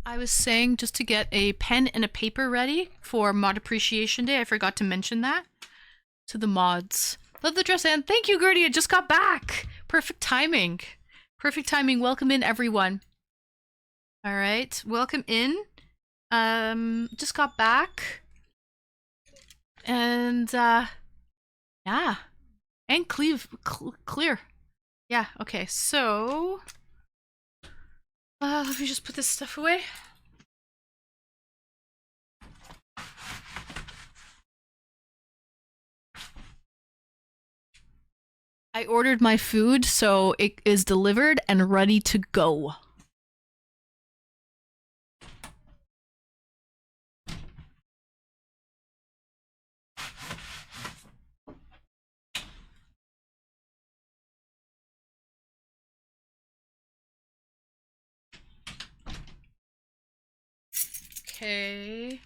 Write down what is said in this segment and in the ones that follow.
I was saying just to get a pen and a paper ready for Mod Appreciation Day. I forgot to mention that to the mods. Love the dress, and thank you, Gertie. I just got back. Perfect timing. Perfect timing. Welcome in, everyone. All right, welcome in. Just got back, and yeah, and clear. Yeah. Okay. So, let me just put this stuff away. I ordered my food, so it is delivered and ready to go. Okay.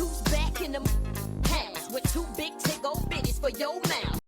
who's back in the house with two big tick old bitties for your mouth.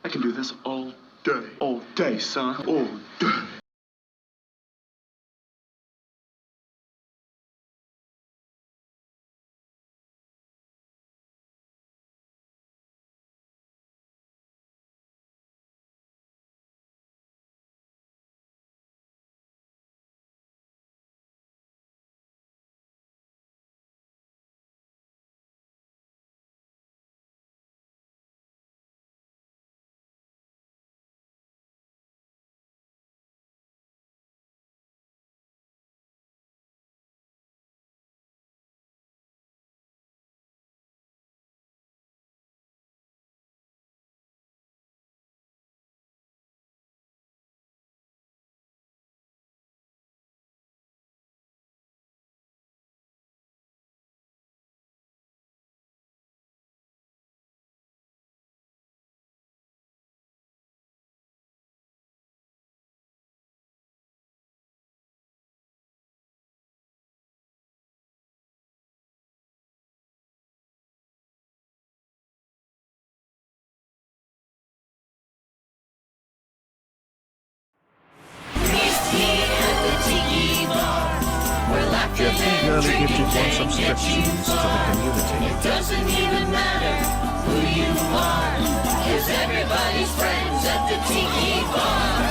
I can do this all day, son, all day. Your eagerly gifted one subscriptions to the community. It doesn't even matter who you are, 'cause everybody's friends at the tiki bar.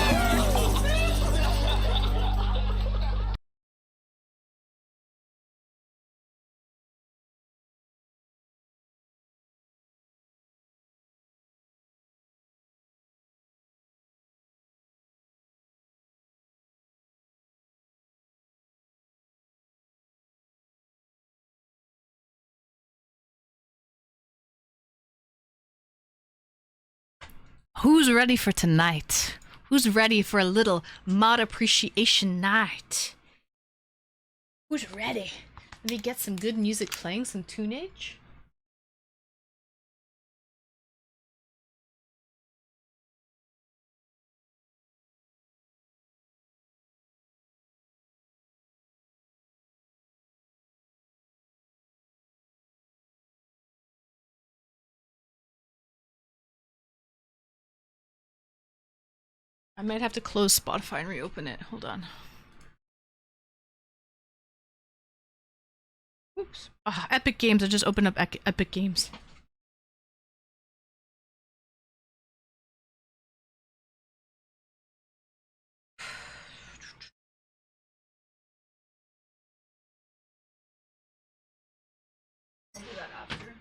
Who's ready for tonight? Who's ready for a little mod appreciation night? Who's ready? Let me get some good music playing, some tunage. I might have to close Spotify and reopen it. Hold on. Oops. Epic Games. I just opened up Epic Games. I'll do that after.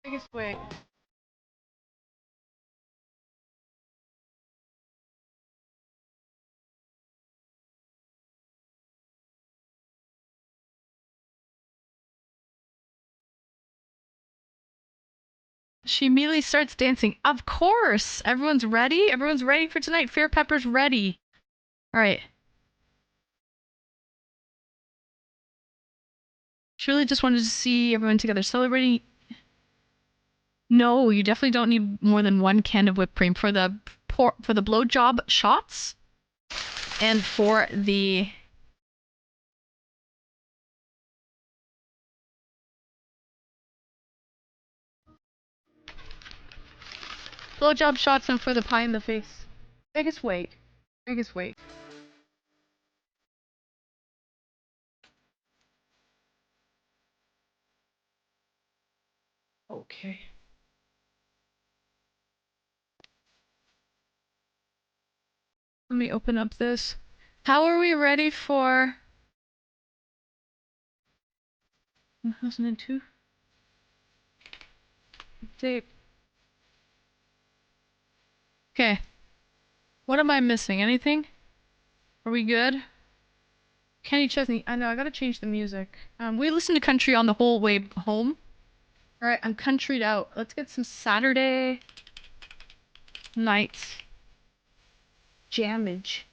Biggest way. She immediately starts dancing. Of course! Everyone's ready? Everyone's ready for tonight. Fear Pepper's ready. Alright. Truly just wanted to see everyone together celebrating. No, you definitely don't need more than one can of whipped cream for the blowjob shots and for the blowjob shots and for the pie in the face. Biggest weight. Biggest weight. Okay. Let me open up this. How are we ready for 2002? Date. Okay. What am I missing? Anything? Are we good? Kenny Chesney. I know, I gotta change the music. We listened to country on the whole way home. Alright, I'm countryed out. Let's get some Saturday night jammage.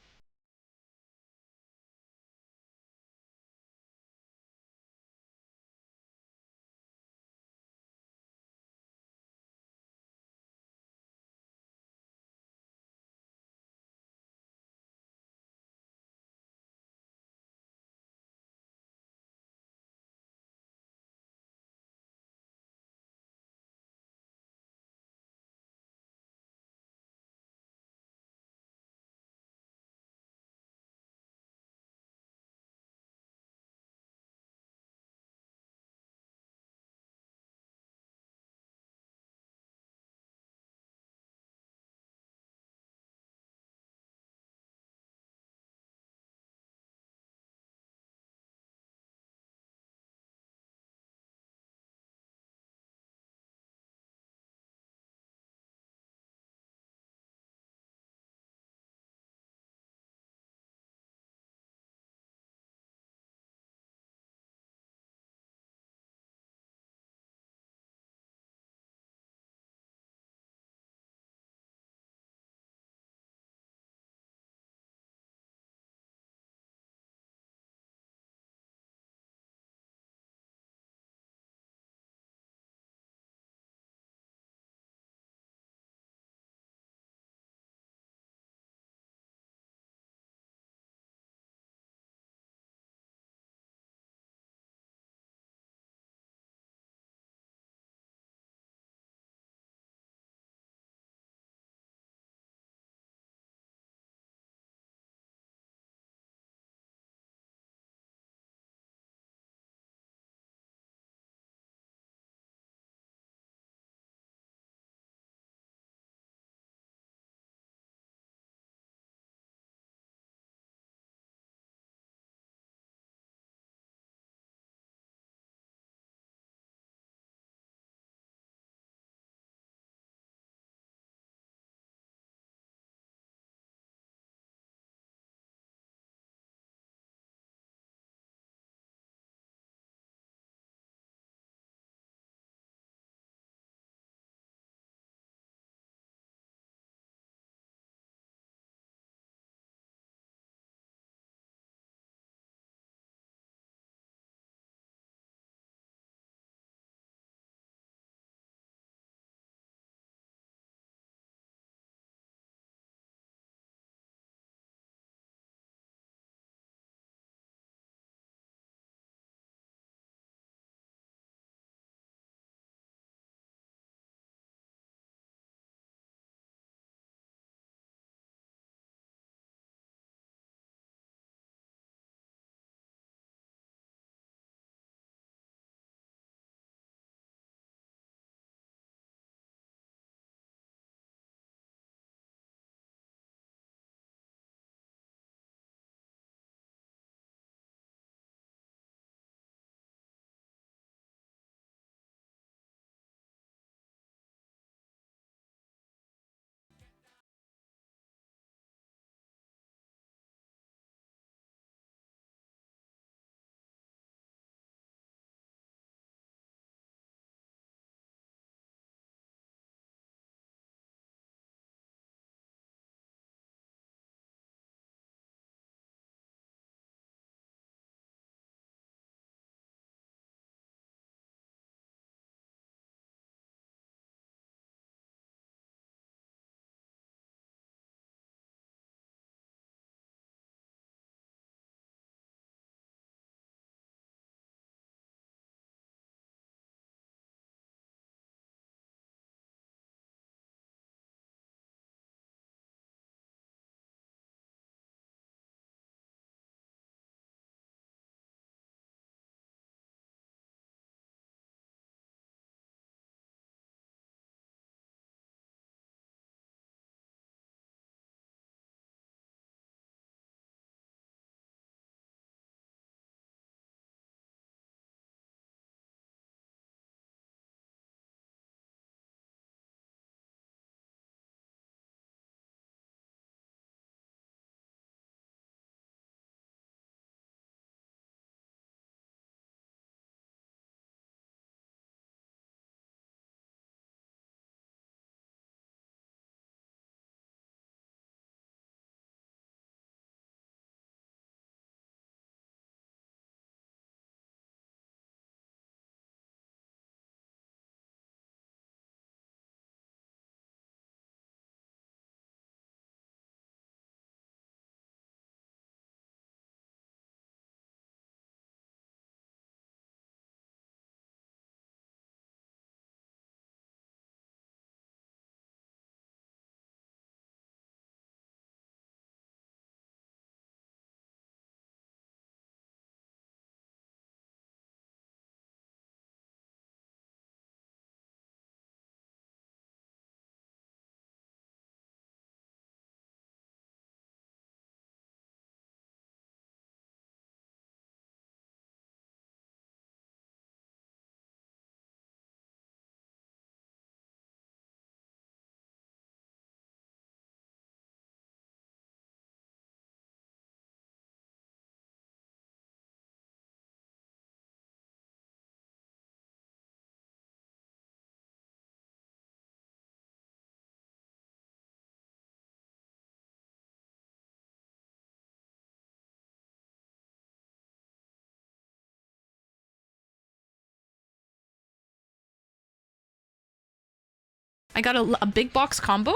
I got a big box combo.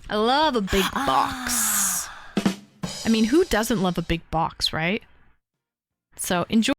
I love a big box. I mean, who doesn't love a big box, right? So enjoy.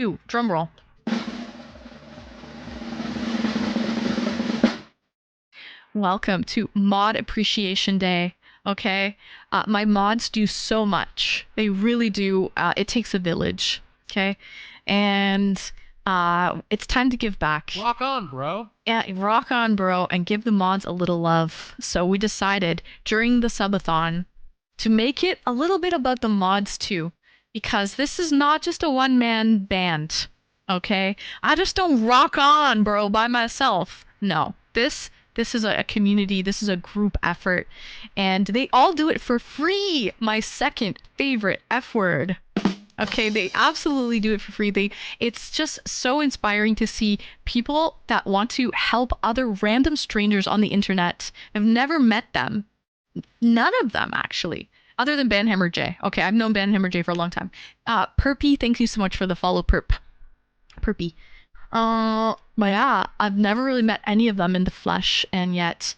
Ooh, drum roll. Welcome to Mod Appreciation Day. Okay, my mods do so much. They really do. It takes a village. Okay, and it's time to give back. Rock on, bro. Yeah, rock on, bro, and give the mods a little love. So we decided during the subathon to make it a little bit about the mods too, because this is not just a one-man band. Okay, I just don't rock on, bro, by myself. No, this is a community. This is a group effort, and they all do it for free. My second favorite F word. Okay, they absolutely do it for free. It's just so inspiring to see people that want to help other random strangers on the internet. I've never met them. None of them actually. Other than Banhammer J. Okay, I've known Banhammer J for a long time. Perpy, thank you so much for the follow, Perpy. But yeah, I've never really met any of them in the flesh, and yet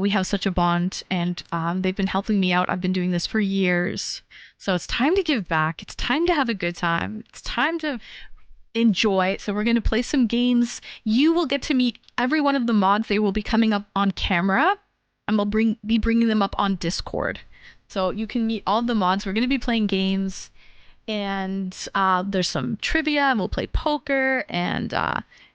we have such a bond, and they've been helping me out. I've been doing this for years. So it's time to give back. It's time to have a good time. It's time to enjoy. So we're going to play some games. You will get to meet every one of the mods. They will be coming up on camera, and we'll be bringing them up on Discord. So you can meet all the mods. We're going to be playing games, and there's some trivia, and we'll play poker, and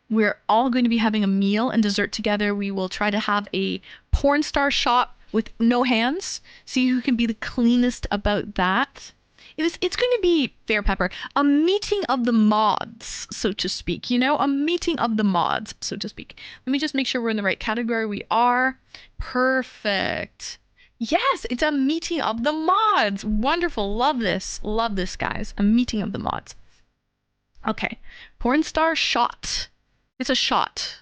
we're all going to be having a meal and dessert together. We will try to have a porn star shot with no hands. See who can be the cleanest about that. It's going to be, Fair Pepper, a meeting of the mods, so to speak. You know, a meeting of the mods, so to speak. Let me just make sure we're in the right category. We are. Perfect. Yes, it's a meeting of the mods. Wonderful. Love this. Love this, guys. A meeting of the mods. Okay. Porn star shot. It's a shot.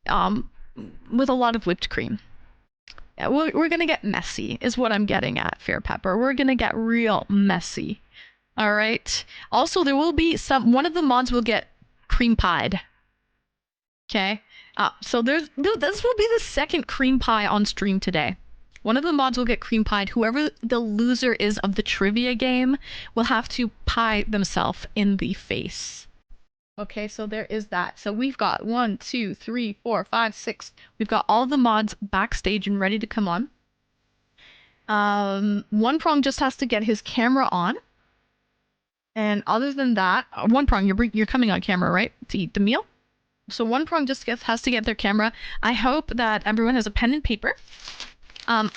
With a lot of whipped cream. Yeah, we're gonna get messy, is what I'm getting at, Fair Pepper. We're gonna get real messy. All right. Also, there will be one of the mods will get cream pied. Okay. So this will be the second cream pie on stream today. One of the mods will get cream pied. Whoever the loser is of the trivia game will have to pie themselves in the face. Okay, so there is that. So we've got 1, 2, 3, 4, 5, 6. We've got all the mods backstage and ready to come on. One Prong just has to get his camera on. And other than that, One Prong, you're coming on camera, right? To eat the meal? So One Prong just has to get their camera. I hope that everyone has a pen and paper. I'm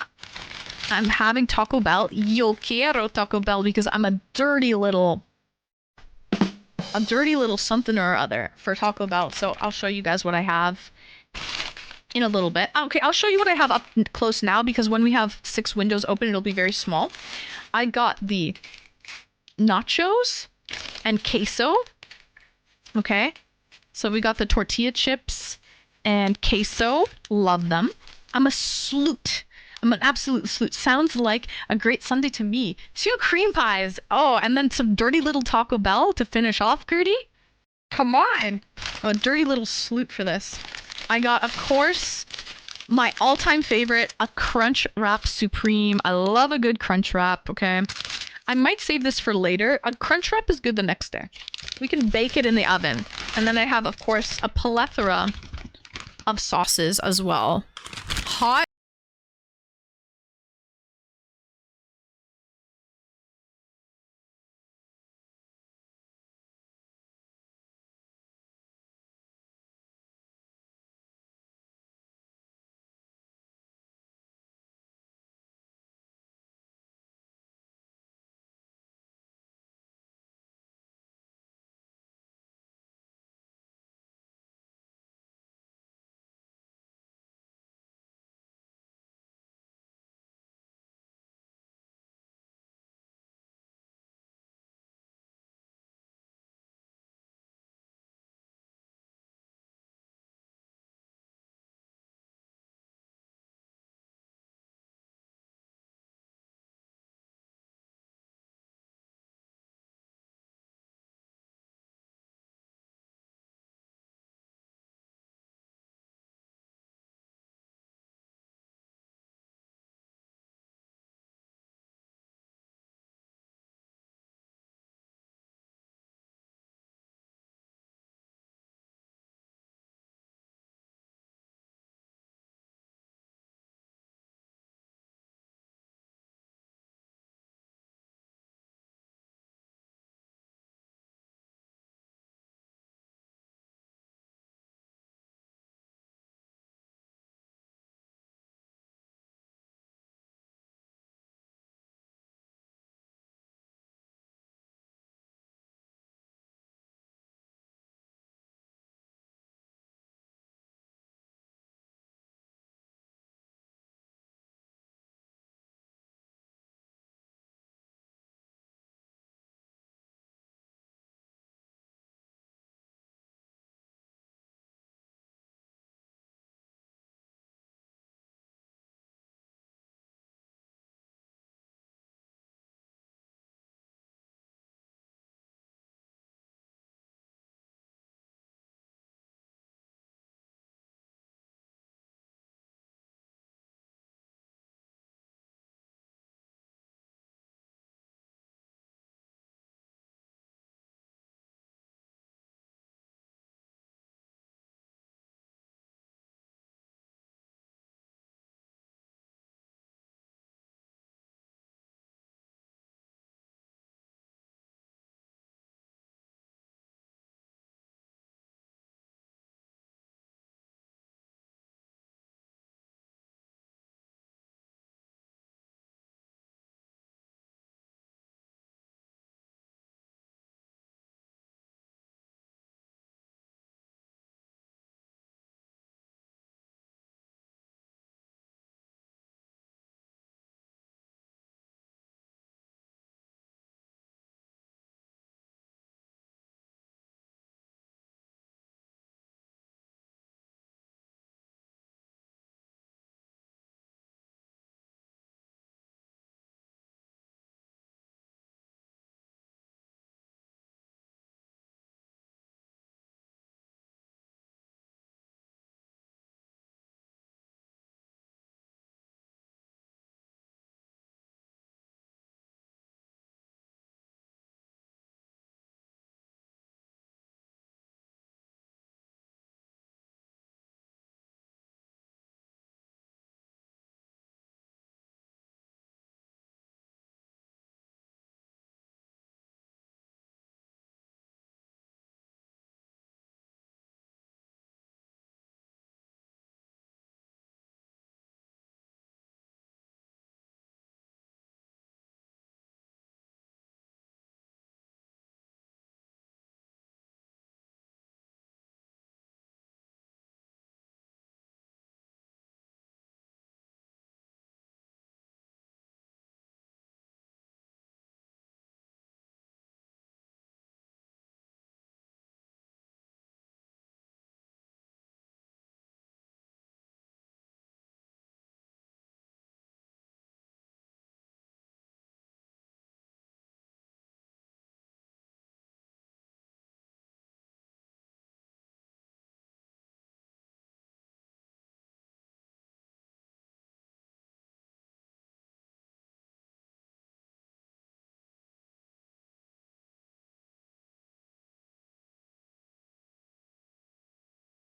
having Taco Bell. Yo quiero Taco Bell because I'm a dirty little something or other for Taco Bell. So I'll show you guys what I have in a little bit. Okay, I'll show you what I have up close now because when we have 6 windows open, it'll be very small. I got the nachos and queso. Okay, so we got the tortilla chips and queso. Love them. I'm a sloot. I'm an absolute sloot. Sounds like a great Sunday to me. 2 cream pies. Oh, and then some dirty little Taco Bell to finish off, Gertie. Come on. I'm a dirty little sloot for this. I got, of course, my all-time favorite, a Crunch Wrap Supreme. I love a good Crunch Wrap, okay? I might save this for later. A Crunch Wrap is good the next day. We can bake it in the oven. And then I have, of course, a plethora of sauces as well. Hot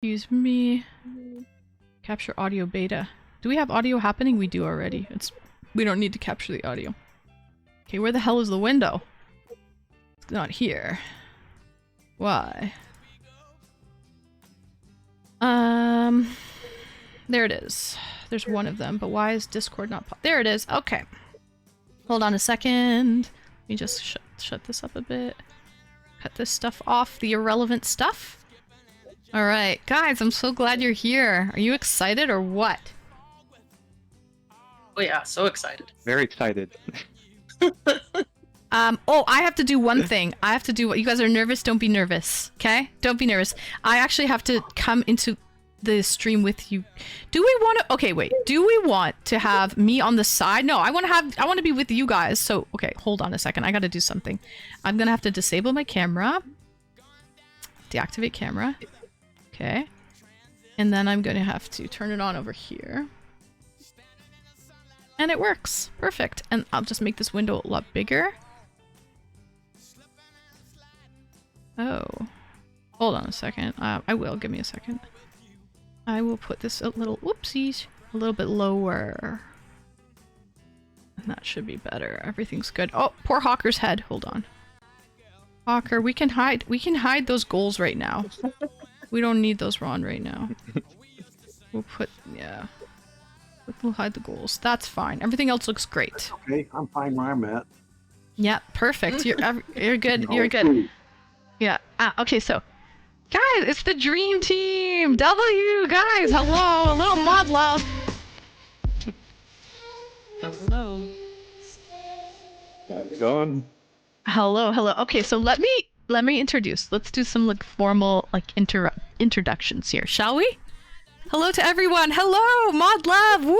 Excuse me. Capture audio beta. Do we have audio happening? We do already. We don't need to capture the audio. Okay, where the hell is the window? It's not here. Why? There it is. There's one of them, but why is Discord not there it is. Okay. Hold on a second. Let me just shut this up a bit. Cut this stuff off, the irrelevant stuff. Alright, guys, I'm so glad you're here. Are you excited or what? Oh yeah, so excited. Very excited. Oh, I have to do one thing. I have to do what you guys are nervous, don't be nervous. Okay? Don't be nervous. I actually have to come into the stream with you. Do we want to okay, wait. Do we want to have me on the side? No, I want to be with you guys. So, okay, hold on a second. I got to do something. I'm going to have to disable my camera. Deactivate camera. Okay. And then I'm going to have to turn it on over here. And it works. Perfect. And I'll just make this window a lot bigger. Oh. Hold on a second. I will. Give me a second. I will put this a little... Whoopsies. A little bit lower. And that should be better. Everything's good. Oh, poor Hawker's head. Hold on. Hawker, we can hide those goals right now. We don't need those Ron right now. We'll put... Yeah. We'll hide the goals. That's fine. Everything else looks great. Okay, I'm fine where I'm at. Yeah, perfect. You're good. You're good. Yeah. Okay, so guys, it's the dream team. W, guys, hello. A little mod love. Hello. How's it going? Hello. Okay, so let me introduce. Let's do some formal introductions here, shall we? Hello to everyone. Hello, mod love. Woo!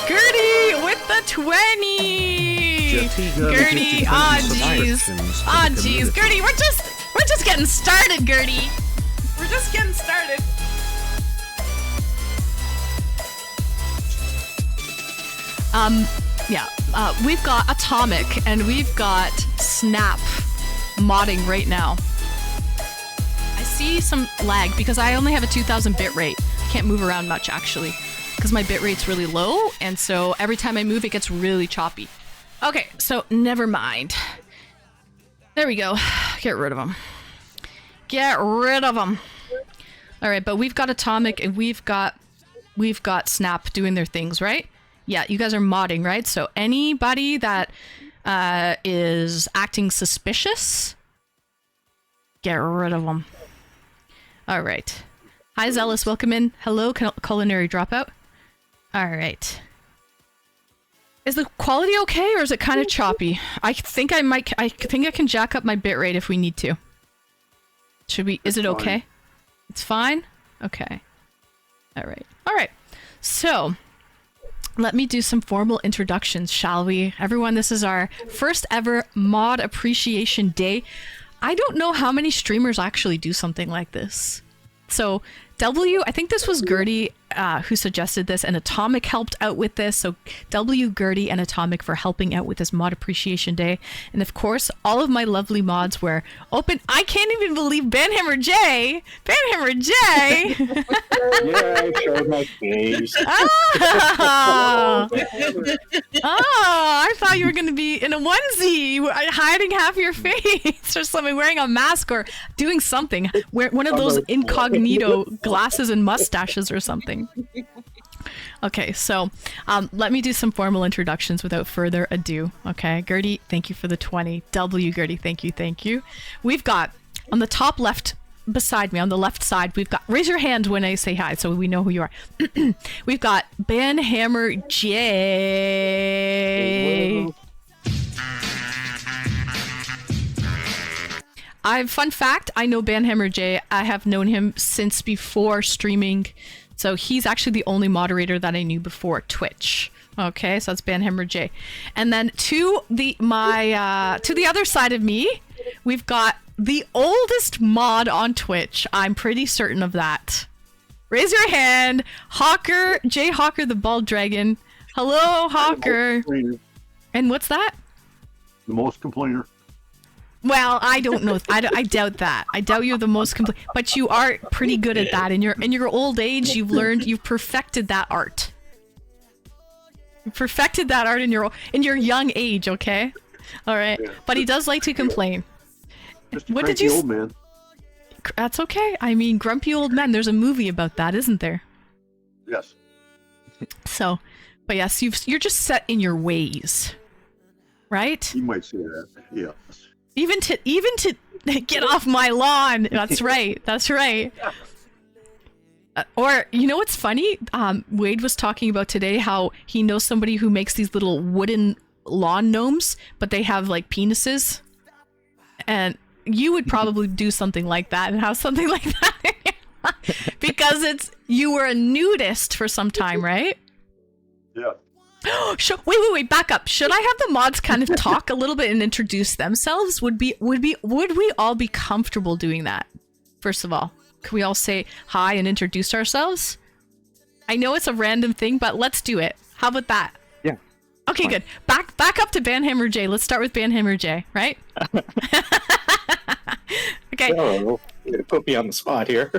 Gertie with the 20. Gertie, ah jeez, Gertie, we're just getting started, Gertie. We're just getting started. We've got Atomic and we've got Snap modding right now. I see some lag because I only have a 2000 bit rate. I can't move around much actually because my bit rate's really low, and so every time I move it gets really choppy. Okay, so never mind. There we go. Get rid of them. Get rid of them. All right, but we've got Atomic and we've got Snap doing their things, right? Yeah, you guys are modding, right? So anybody that is acting suspicious, get rid of them. All right. Hi, Zealous. Welcome in. Hello, Culinary Dropout. All right. Is the quality okay, or is it kind of choppy? I think I can jack up my bitrate if we need to. Should we? Is it okay? It's fine? Okay. All right. So, let me do some formal introductions, shall we? Everyone, this is our first ever Mod Appreciation Day. I don't know how many streamers actually do something like this. So, I think this was Gertie who suggested this, and Atomic helped out with this. So, Gertie, and Atomic for helping out with this Mod Appreciation Day. And of course, all of my lovely mods were open. I can't even believe Banhammer J! Banhammer J! Yeah, I showed my face. I thought you were going to be in a onesie, hiding half your face or something, wearing a mask or doing something. Wear one of those incognito glasses and mustaches or something. Okay, so let me do some formal introductions without further ado. Okay, Gertie, thank you for the 20. Gertie, thank you. We've got on the top left, beside me on the left side, we've got, raise your hand when I say hi so we know who you are. We've got Banhammer J. Fun fact, I know Banhammer J. I have known him since before streaming. So he's actually the only moderator that I knew before Twitch. Okay, so that's Banhammer J. And then to the other side of me, we've got the oldest mod on Twitch. I'm pretty certain of that. Raise your hand. Hawker, J Hawker the Bald Dragon. Hello, Hawker. And what's that? The most complainer. Well, I don't know. I doubt that. I doubt you're the most complete, but you are pretty good at that. In your old age, you've perfected that art. You perfected that art in your young age. Okay, all right. Yeah. But he does like to complain. Just a What did cranky you? old man. That's okay. I mean, grumpy old men. There's a movie about that, isn't there? Yes. So, but yes, you're just set in your ways, right? You might say that. Yes. Even to get off my lawn. That's right. That's right. Or you know what's funny? Wade was talking about today how he knows somebody who makes these little wooden lawn gnomes, but they have like penises, and you would probably do something like that and have something like that because you were a nudist for some time, right? Yeah. Wait, back up. Should I have the mods kind of talk a little bit and introduce themselves? Would we all be comfortable doing that? First of all, could we all say hi and introduce ourselves? I know it's a random thing, but let's do it. How about that? Yeah. Okay, Fine. good. Back up to Banhammer J. Let's start with Banhammer J, right? Okay. Oh, put me on the spot here.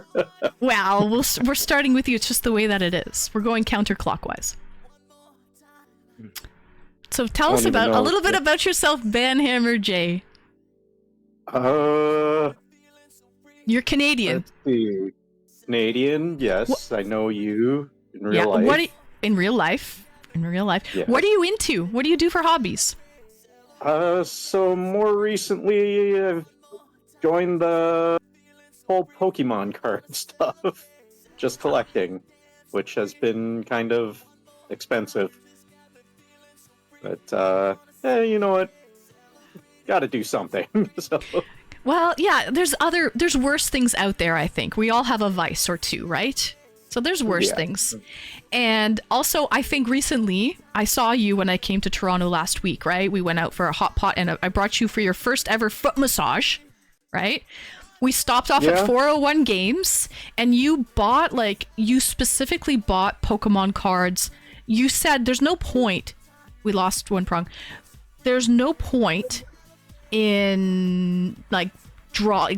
Well, we're starting with you. It's just the way that it is. We're going counterclockwise. So tell us don't even a know. little bit about yourself, Banhammer J. You're Canadian. Let's see. Canadian, yes. I know you in real life. What in real life? In real life. Yeah. What are you into? What do you do for hobbies? So more recently, I've joined the whole Pokemon card stuff. Just collecting, which has been kind of expensive. But, you know what? Gotta do something. So. Well, yeah, there's worse things out there, I think. We all have a vice or two, right? So there's worse things. And also, I think recently, I saw you when I came to Toronto last week, right? We went out for a hot pot and I brought you for your first ever foot massage, right? We stopped off at 401 Games and you specifically bought Pokemon cards. You said there's no point. We lost one prong. There's no point in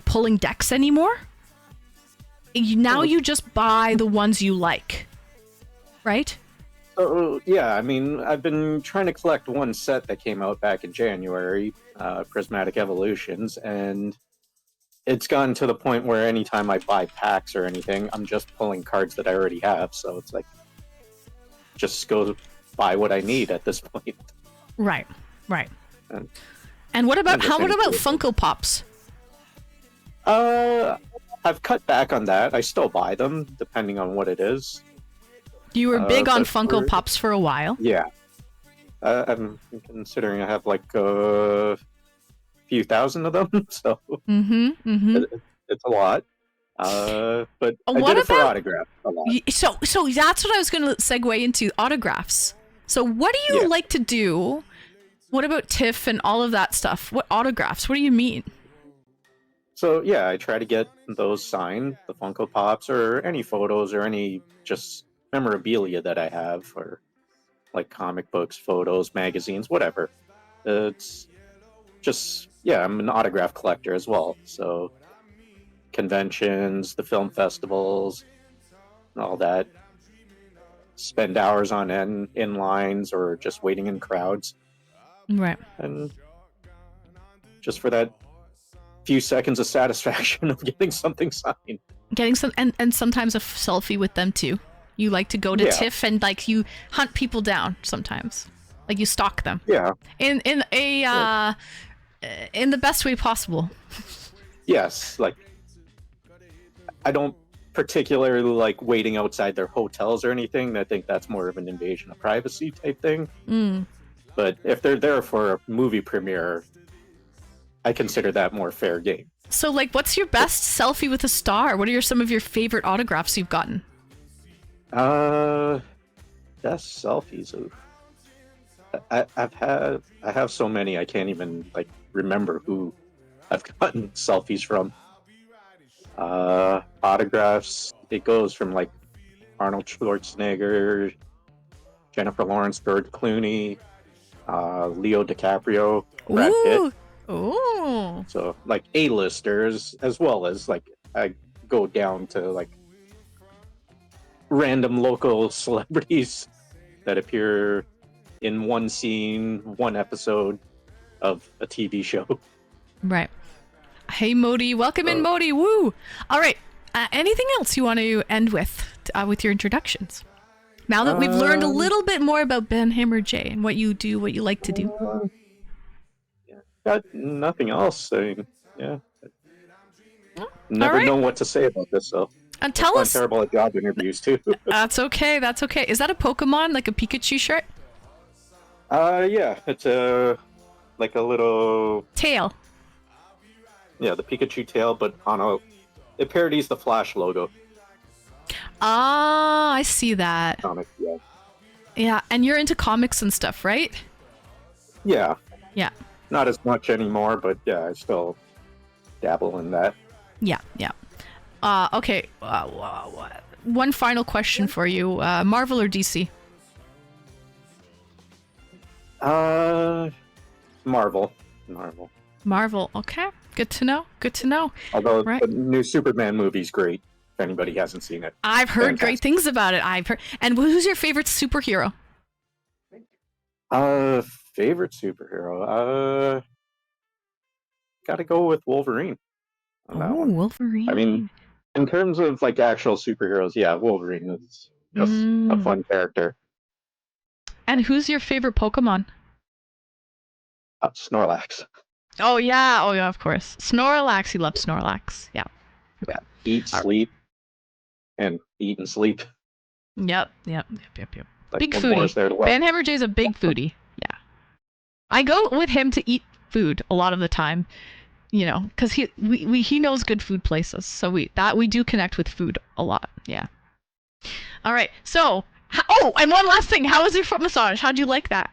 pulling decks anymore. Now you just buy the ones you like, right? So, yeah, I mean, I've been trying to collect one set that came out back in January, Prismatic Evolutions, and it's gotten to the point where anytime I buy packs or anything, I'm just pulling cards that I already have, so it's like, just go buy what I need at this point. Right. And what about Funko Pops? I've cut back on that. I still buy them, depending on what it is. You were big on but Funko Pops for a while. Yeah. I'm considering I have like a few thousand of them, so it's a lot. But I did it for autographs a lot. So that's what I was going to segue into, autographs. So what do you like to do? What about TIFF and all of that stuff? What autographs? What do you mean? So yeah, I try to get those signed, the Funko Pops, or any photos or any just memorabilia that I have, or like comic books, photos, magazines, whatever. It's just, I'm an autograph collector as well. So conventions, the film festivals, and all that. Spend hours on end in lines or just waiting in crowds. Right. And just for that few seconds of satisfaction of getting something signed. Getting some, and sometimes a selfie with them too. You like to go to TIFF and you hunt people down sometimes. Like you stalk them. Yeah. In the best way possible. Yes, like I don't particularly like waiting outside their hotels or anything. I think that's more of an invasion of privacy type thing. But if they're there for a movie premiere, I consider that more fair game. So, what's your best selfie with a star? What are some of your favorite autographs you've gotten? Best selfies. I have so many I can't even remember who I've gotten selfies from. Autographs. It goes from Arnold Schwarzenegger, Jennifer Lawrence, George Clooney, Leo DiCaprio, Brad Pitt. Oh. So like A-listers, as well as like I go down to like random local celebrities that appear in one scene, one episode of a TV show. Right. Hey, Modi. Welcome in, Modi. Woo. All right. Anything else you want to end with your introductions? Now that we've learned a little bit more about Ben Hammer J and what you do, what you like to do. Got nothing else. I mean, yeah. All Never right. know what to say about this, so. And That's tell why I'm us. terrible at job interviews, too. That's okay. That's okay. Is that a Pokemon, like a Pikachu shirt? Yeah. It's like a little... Tail. Yeah, the Pikachu tail, but on a... It parodies the Flash logo. Ah, I see that. Comic, yeah. Yeah, and you're into comics and stuff, right? Yeah. Yeah. Not as much anymore, but yeah, I still dabble in that. Yeah, yeah. Okay. One final question for you. Marvel or DC? Marvel. Marvel. Okay. Good to know. Good to know. Although Right. the new Superman movie's great, if anybody hasn't seen it. I've heard great Fantastic. things about it. I've heard. And who's your favorite superhero? Favorite superhero? Gotta go with Wolverine on that Oh, one. Wolverine. I mean, in terms of like actual superheroes, yeah, Wolverine is just a fun character. And who's your favorite Pokemon? Snorlax. Oh yeah, of course. Snorlax. You love Snorlax. Yeah. Eat, sleep, and eat and sleep. Yep. Yep. Like, Big what more is foodie. there to love? Ben Hammer J's a big foodie. Yeah. I go with him to eat food a lot of the time, you know, because he knows good food places. So we do connect with food a lot. Yeah. All right. So, and one last thing. How was your foot massage? How'd you like that?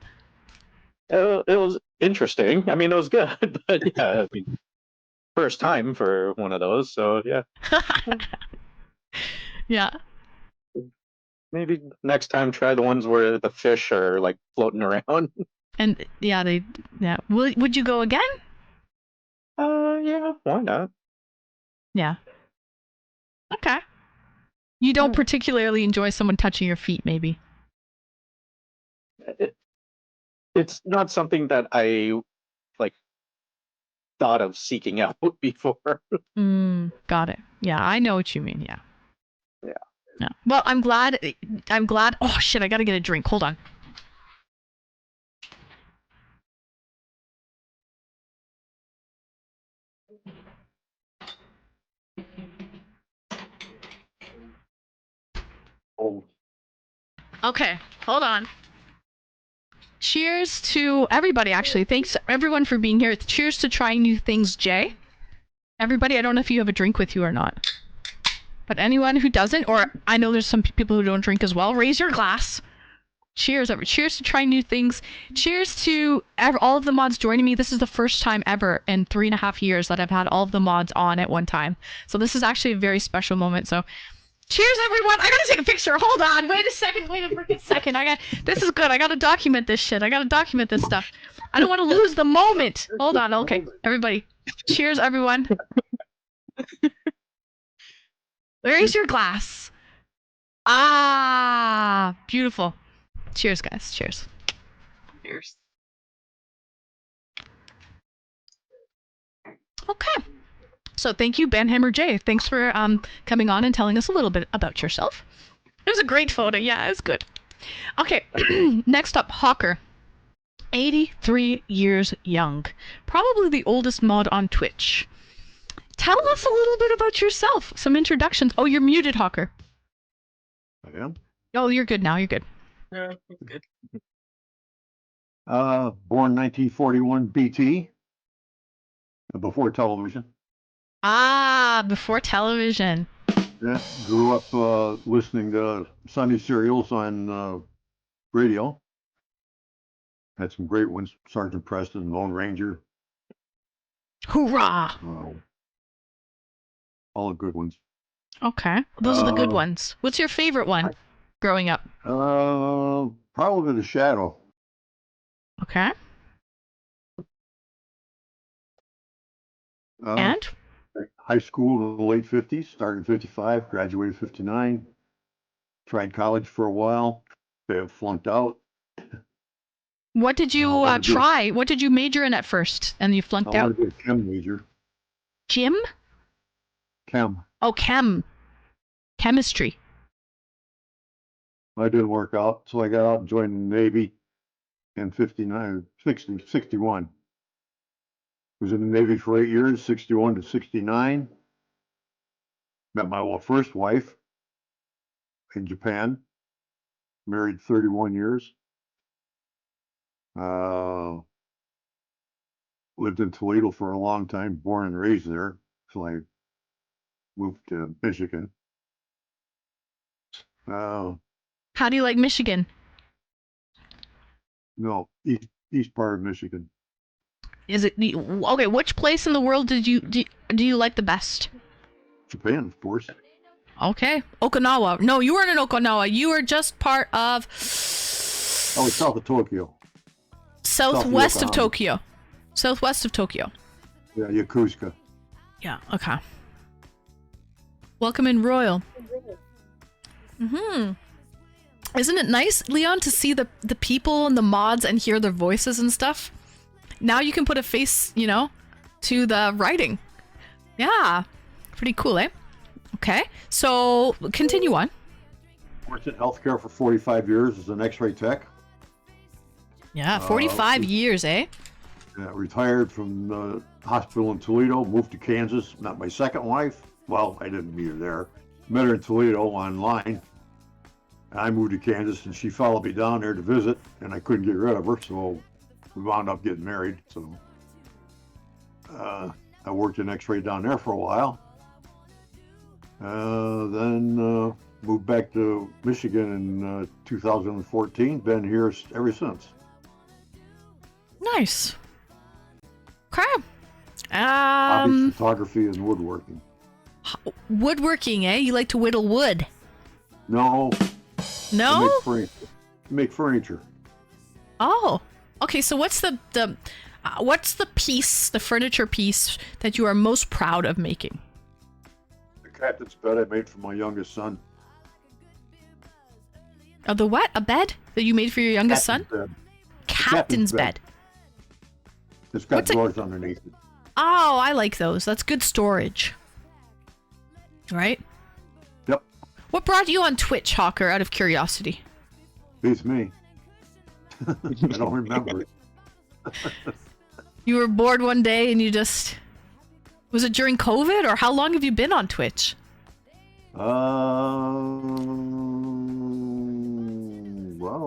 It was interesting. I mean, it was good, but yeah, I mean, first time for one of those, so yeah. Yeah. Maybe next time try the ones where the fish are like floating around. And yeah, would you go again? Yeah, why not? Yeah. Okay. You don't particularly enjoy someone touching your feet, maybe. It's not something that I like thought of seeking out before. Got it. Yeah, I know what you mean. Yeah. Yeah. Yeah. Well, I'm glad. Oh shit! I gotta get a drink. Hold on. Oh, Okay, hold on. Cheers to everybody, actually. Thanks, everyone, for being here. Cheers to trying new things, Jay. Everybody, I don't know if you have a drink with you or not. But anyone who doesn't, or I know there's some people who don't drink as well, raise your glass. Cheers, cheers to trying new things. Cheers to all of the mods joining me. This is the first time ever in 3.5 years that I've had all of the mods on at one time. So this is actually a very special moment. So cheers, everyone. I gotta take a picture. Hold on. Wait a second. Wait a freaking second. This is good. I gotta document this shit. I gotta document this stuff. I don't want to lose the moment. Hold on. Okay, everybody. Cheers, everyone. Where's your glass? Ah, beautiful. Cheers, guys. Cheers. Cheers. Okay. So thank you, Ben Hammer J. Thanks for coming on and telling us a little bit about yourself. It was a great photo. Yeah, it was good. Okay. Next up, Hawker. 83 years young. Probably the oldest mod on Twitch. Tell us a little bit about yourself. Some introductions. Oh, you're muted, Hawker. I am. Oh, you're good now. You're good. Yeah, good. Born 1941 BT. Before television. Ah, before television. Yeah, grew up listening to Sunday serials on radio. Had some great ones. Sergeant Preston, Lone Ranger. Hoorah! All the good ones. Okay. Those are the good ones. What's your favorite one growing up? Probably The Shadow. Okay. And? High school in the late 50s, started in 55, graduated 59. Tried college for a while. They flunked out. What did you try? What did you major in at first? And you flunked I out? wanted to be a chem major. Gym? Chem. Oh, chemistry. I didn't work out, so I got out and joined the Navy in 61. Was in the Navy for 8 years, 61 to 69. Met my first wife in Japan. Married 31 years. Lived in Toledo for a long time, born and raised there. So I moved to Michigan. How do you like Michigan? No, east part of Michigan. Is it okay? Which place in the world do you like the best? Japan, of course. Okay, Okinawa. No, you weren't in Okinawa. You were just part of. Oh, it's south of Tokyo. Southwest of Tokyo. Southwest of Tokyo. Yeah, Yokosuka. Yeah. Okay. Welcome in, Royal. Mm-hmm. Isn't it nice, Leon, to see the people and the mods and hear their voices and stuff? Now you can put a face, to the writing. Yeah. Pretty cool, eh? Okay. So, continue on. Worked in healthcare for 45 years as an x-ray tech. Yeah, 45 years, eh? Retired from the hospital in Toledo, moved to Kansas, met my second wife. Well, I didn't meet her there. Met her in Toledo online. I moved to Kansas and she followed me down there to visit and I couldn't get rid of her, so we wound up getting married. So I worked in x-ray down there for a while. Then moved back to Michigan in 2014. Been here ever since. Nice. Okay. Hobbies, photography and woodworking. Woodworking, eh? You like to whittle wood? No. No? Make furniture. Oh. Okay, so what's the furniture piece that you are most proud of making? The captain's bed I made for my youngest son. Oh, the what? A bed that you made for your youngest son? Bed. Captain's bed. It's got drawers underneath it. Oh, I like those. That's good storage. Right? Yep. What brought you on Twitch, Hawker, out of curiosity? Beats me. I don't remember. You were bored one day and you just... Was it during COVID or how long have you been on Twitch? Well,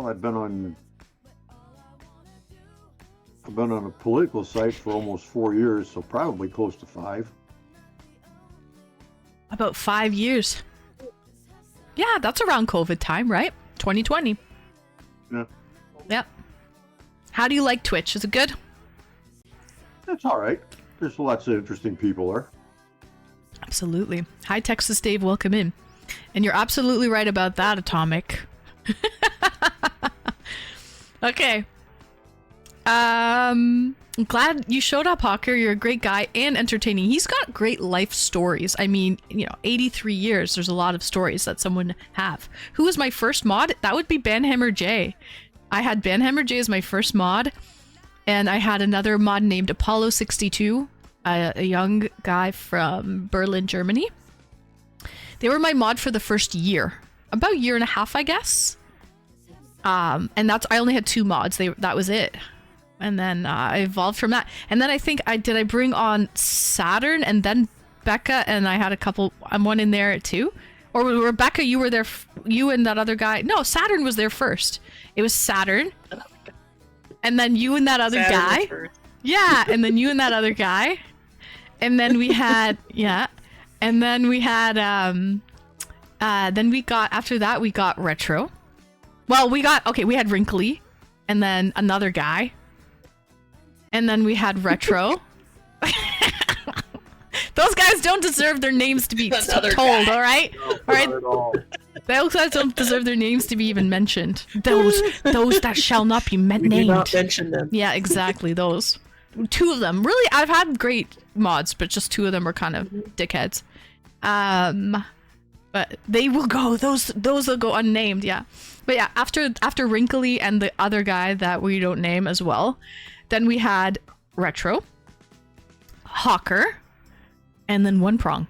I've been on a political site for almost 4 years, so probably close to 5. About 5 years. Yeah, that's around COVID time, right? 2020. Yeah. Yep. How do you like Twitch? Is it good? It's all right. There's lots of interesting people there. Absolutely. Hi, Texas Dave. Welcome in. And you're absolutely right about that, Atomic. Okay. I'm glad you showed up, Hawker. You're a great guy and entertaining. He's got great life stories. I mean, 83 years. There's a lot of stories that someone have. Who was my first mod? That would be Banhammer J. I had Banhammer J as my first mod, and I had another mod named Apollo 62, a young guy from Berlin, Germany. They were my mod for the first year, about a year and a half, I guess. And I only had 2 mods. That was it. And then I evolved from that. And then I think I bring on Saturn and then Becca, and I had a couple. I'm one in there too. Or Rebecca, you were there. You and that other guy. No, Saturn was there first. It was Saturn, and then you and that other guy. Yeah, and then you and that other guy, and then we had and then we had then we got after that we got Retro. Well, we had Wrinkly, and then another guy. And then we had Retro. Those guys don't deserve their names to be told, all right? No, all right. not at all. Those guys don't deserve their names to be even mentioned. Those that shall not be named. We do not mention them. Yeah, exactly, those. 2 of them. Really, I've had great mods, but just 2 of them were kind of dickheads. But they will go. Those will go unnamed. Yeah. But yeah, after Wrinkly and the other guy that we don't name as well, then we had Retro, Hawker, and then One Prong.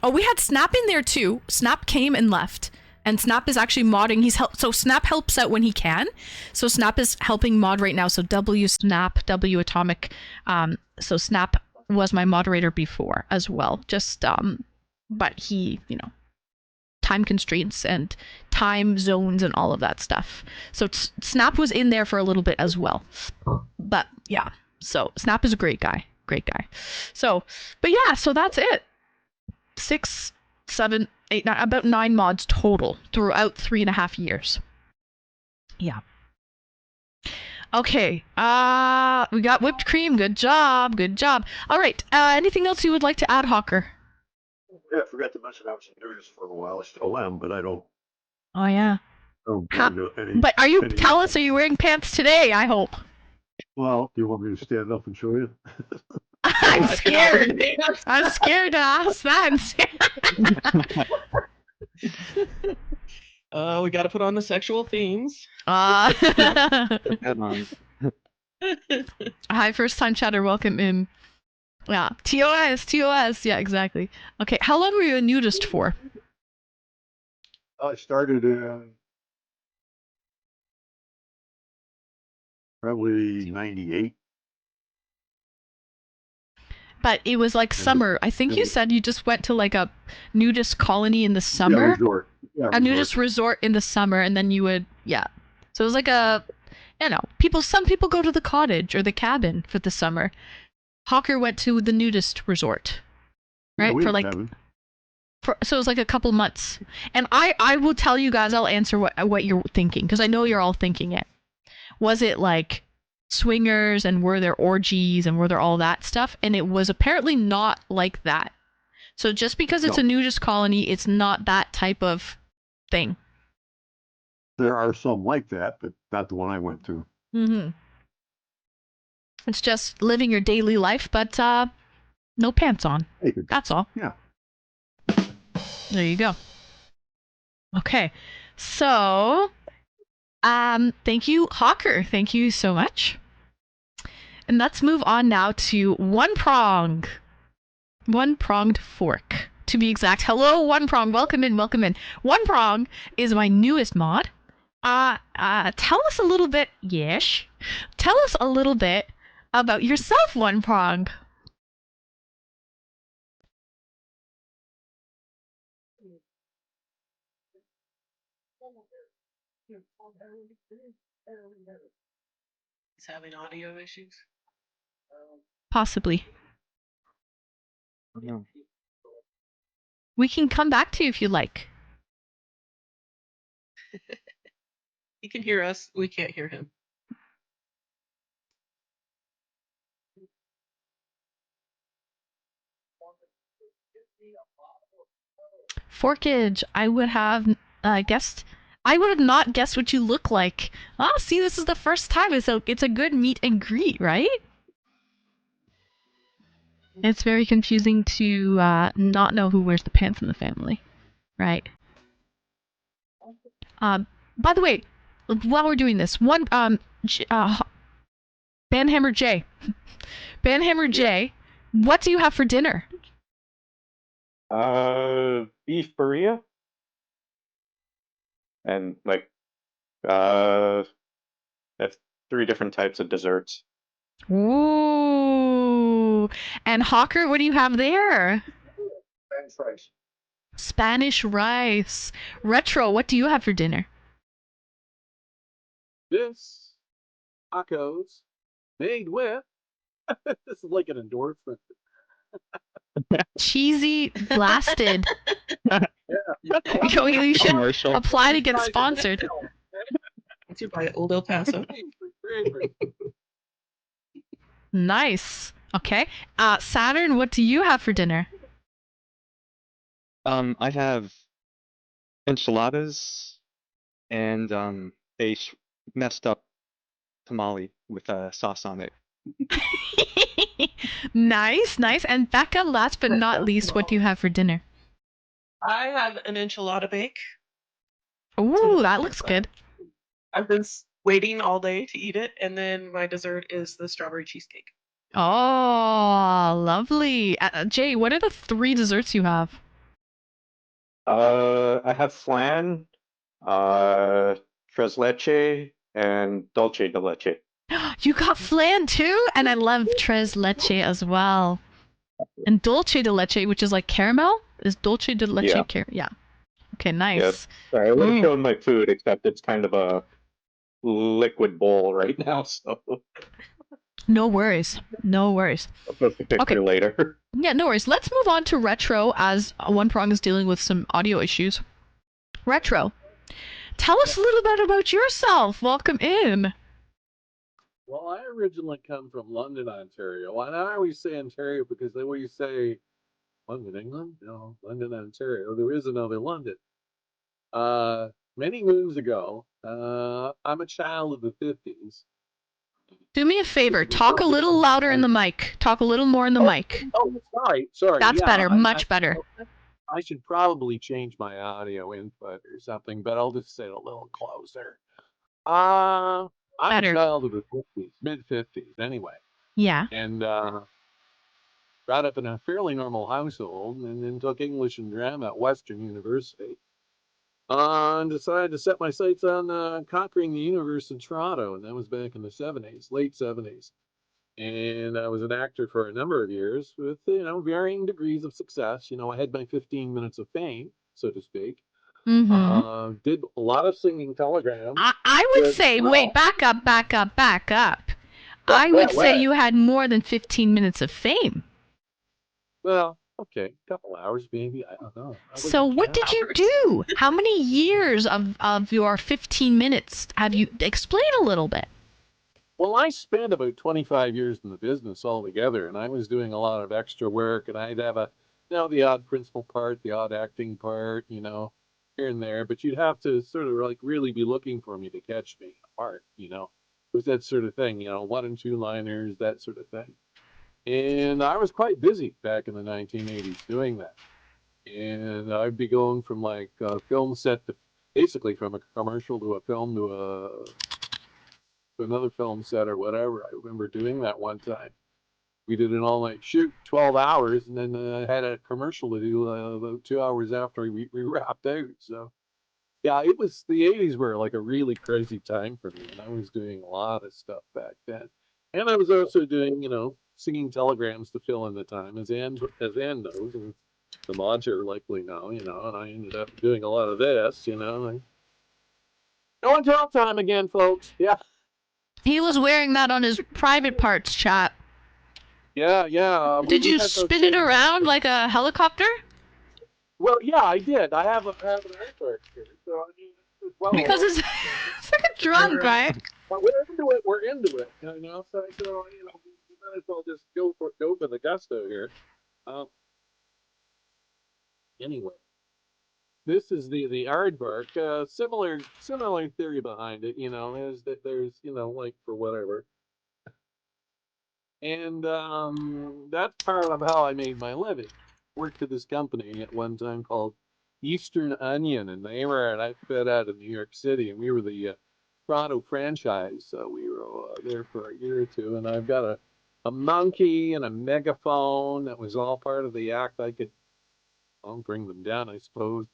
Oh, we had Snap in there too. Snap came and left. And Snap is actually modding. So Snap helps out when he can. So Snap is helping mod right now. So W Snap, W Atomic. So Snap was my moderator before as well. Just but he, time constraints and time zones and all of that stuff. So Snap was in there for a little bit as well. But yeah, so Snap is a great guy. Great guy. So, but yeah, so that's it. 6, 7, 8, 9, about 9 mods total throughout 3.5 years. Yeah. Okay. We got whipped cream. Good job. Good job. All right. Anything else you would like to add, Hawker? Yeah, I forgot to mention I was in news for a while. I still am, but I don't. Oh yeah. don't How- do any, But are you? any- Tell us. Are you wearing pants today? I hope. Well, do you want me to stand up and show you? I'm scared. I'm scared to ask that. We got to put on the sexual themes. Head on. Hi, first time chatter. Welcome in. Yeah, TOS. Yeah, exactly. Okay, how long were you a nudist for? I started in probably 98. But it was like summer. I think you said you just went to like a nudist colony in the summer. Yeah, resort. Yeah, A nudist resort in the summer, and then you would, yeah. So it was like a, some people go to the cottage or the cabin for the summer. Hawker went to the nudist resort, right? Yeah, for like, so it was like a couple months. And I will tell you guys, I'll answer what you're thinking, because I know you're all thinking it. Was it like swingers, and were there orgies, and were there all that stuff? And it was apparently not like that. So just because it's a nudist colony, it's not that type of thing. There are some like that, but not the one I went to. Mm-hmm. It's just living your daily life, but no pants on. That's all. Yeah. There you go. Okay. So, thank you, Hawker. Thank you so much. And let's move on now to One Prong. One-pronged fork, to be exact. Hello, One Prong. Welcome in. Welcome in. One Prong is my newest mod. Tell us a little bit. Yes. Tell us a little bit about yourself, One Prong. He's having audio issues. Possibly. No. We can come back to you if you like. He can hear us. We can't hear him. Forkage, I would have guessed. I would have not guessed what you look like. Ah, see, this is the first time. It's a good meet and greet, right? It's very confusing to not know who wears the pants in the family, right? By the way, while we're doing this, Banhammer J, Banhammer J, what do you have for dinner? Beef burrito, and like that's 3 different types of desserts. Ooh, and Hawker, what do you have there? Spanish rice. Spanish rice. Retro, what do you have for dinner? This tacos made with. This is like an endorsement. Cheesy blasted. You should Commercial. apply to get sponsored. It's you by Old El Paso. Nice. Okay. Saturn, what do you have for dinner? I have enchiladas and a messed up tamale with sauce on it. Nice, nice. And Becca, last but not least, what do you have for dinner? I have an enchilada bake. Ooh, that looks good. I've been waiting all day to eat it, and then my dessert is the strawberry cheesecake. Oh, lovely. Jay, what are the 3 desserts you have? I have flan, tres leche, and dulce de leche. You got flan too? And I love tres leche as well. And dulce de leche, which is like caramel, is dulce de leche Yeah. Yeah. Okay, Yep. nice. Sorry, I would have Mm. shown my food, except it's kind of a liquid bowl right now, so No worries. No worries. I'll post a picture Okay. later. Yeah, no worries. Let's move on to retro as One Prong is dealing with some audio issues. Retro. Tell us a little bit about yourself. Welcome in. Well, I originally come from London, Ontario. And I always say Ontario because they always say London, England? No, London, Ontario. There is another London. Many moons ago, I'm a child of the 50s. Do me a favor. Talk a little louder in the mic. Talk a little more in the mic. Oh, sorry. That's Yeah, better. Much better. I should probably change my audio input or something, but I'll just say it a little closer. I'm Better. a child of the 50s, mid-50s anyway. Yeah. And brought up in a fairly normal household and then took English and drama at Western University. And decided to set my sights on conquering the universe in Toronto, and that was back in the 70s, late 70s. And I was an actor for a number of years with, varying degrees of success. I had my 15 minutes of fame, so to speak. Mm-hmm. Did a lot of singing telegrams. I would say, wait, back up. I would say you had more than 15 minutes of fame. Well, okay, a couple hours maybe. I don't know. So what did you do? How many years of your 15 minutes have you... Explain a little bit. Well, I spent about 25 years in the business altogether, and I was doing a lot of extra work, and I'd have the odd principal part, the odd acting part, here and there, but you'd have to sort of like really be looking for me to catch me apart, It was that sort of thing, 1 and 2 liners, that sort of thing. And I was quite busy back in the 1980s doing that. And I'd be going from like a film set to basically from a commercial to a film to another film set or whatever. I remember doing that one time. We did an all-night shoot, 12 hours, and then I had a commercial to do about 2 hours after we wrapped out. So, yeah, the 80s were like a really crazy time for me, and I was doing a lot of stuff back then. And I was also doing, singing telegrams to fill in the time, as Ann knows, and the mods here likely know, and I ended up doing a lot of this, Like, no one tell time again, folks. Yeah. He was wearing that on his private parts, chat. Yeah. Did you spin it around like a helicopter? Well, yeah, I did. I have an artwork here, so I mean, well, Because it's like a drunk, right? But we're into it. So we might as well just go for the gusto here. Anyway, this is the aardvark. Similar theory behind it. Is that there's like for whatever. And that's part of how I made my living. Worked for this company at one time called Eastern Onion, and they were an outfit out of New York City, and we were the Toronto franchise. So we were there for a year or two, and I've got a monkey and a megaphone that was all part of the act. I'll bring them down, I suppose.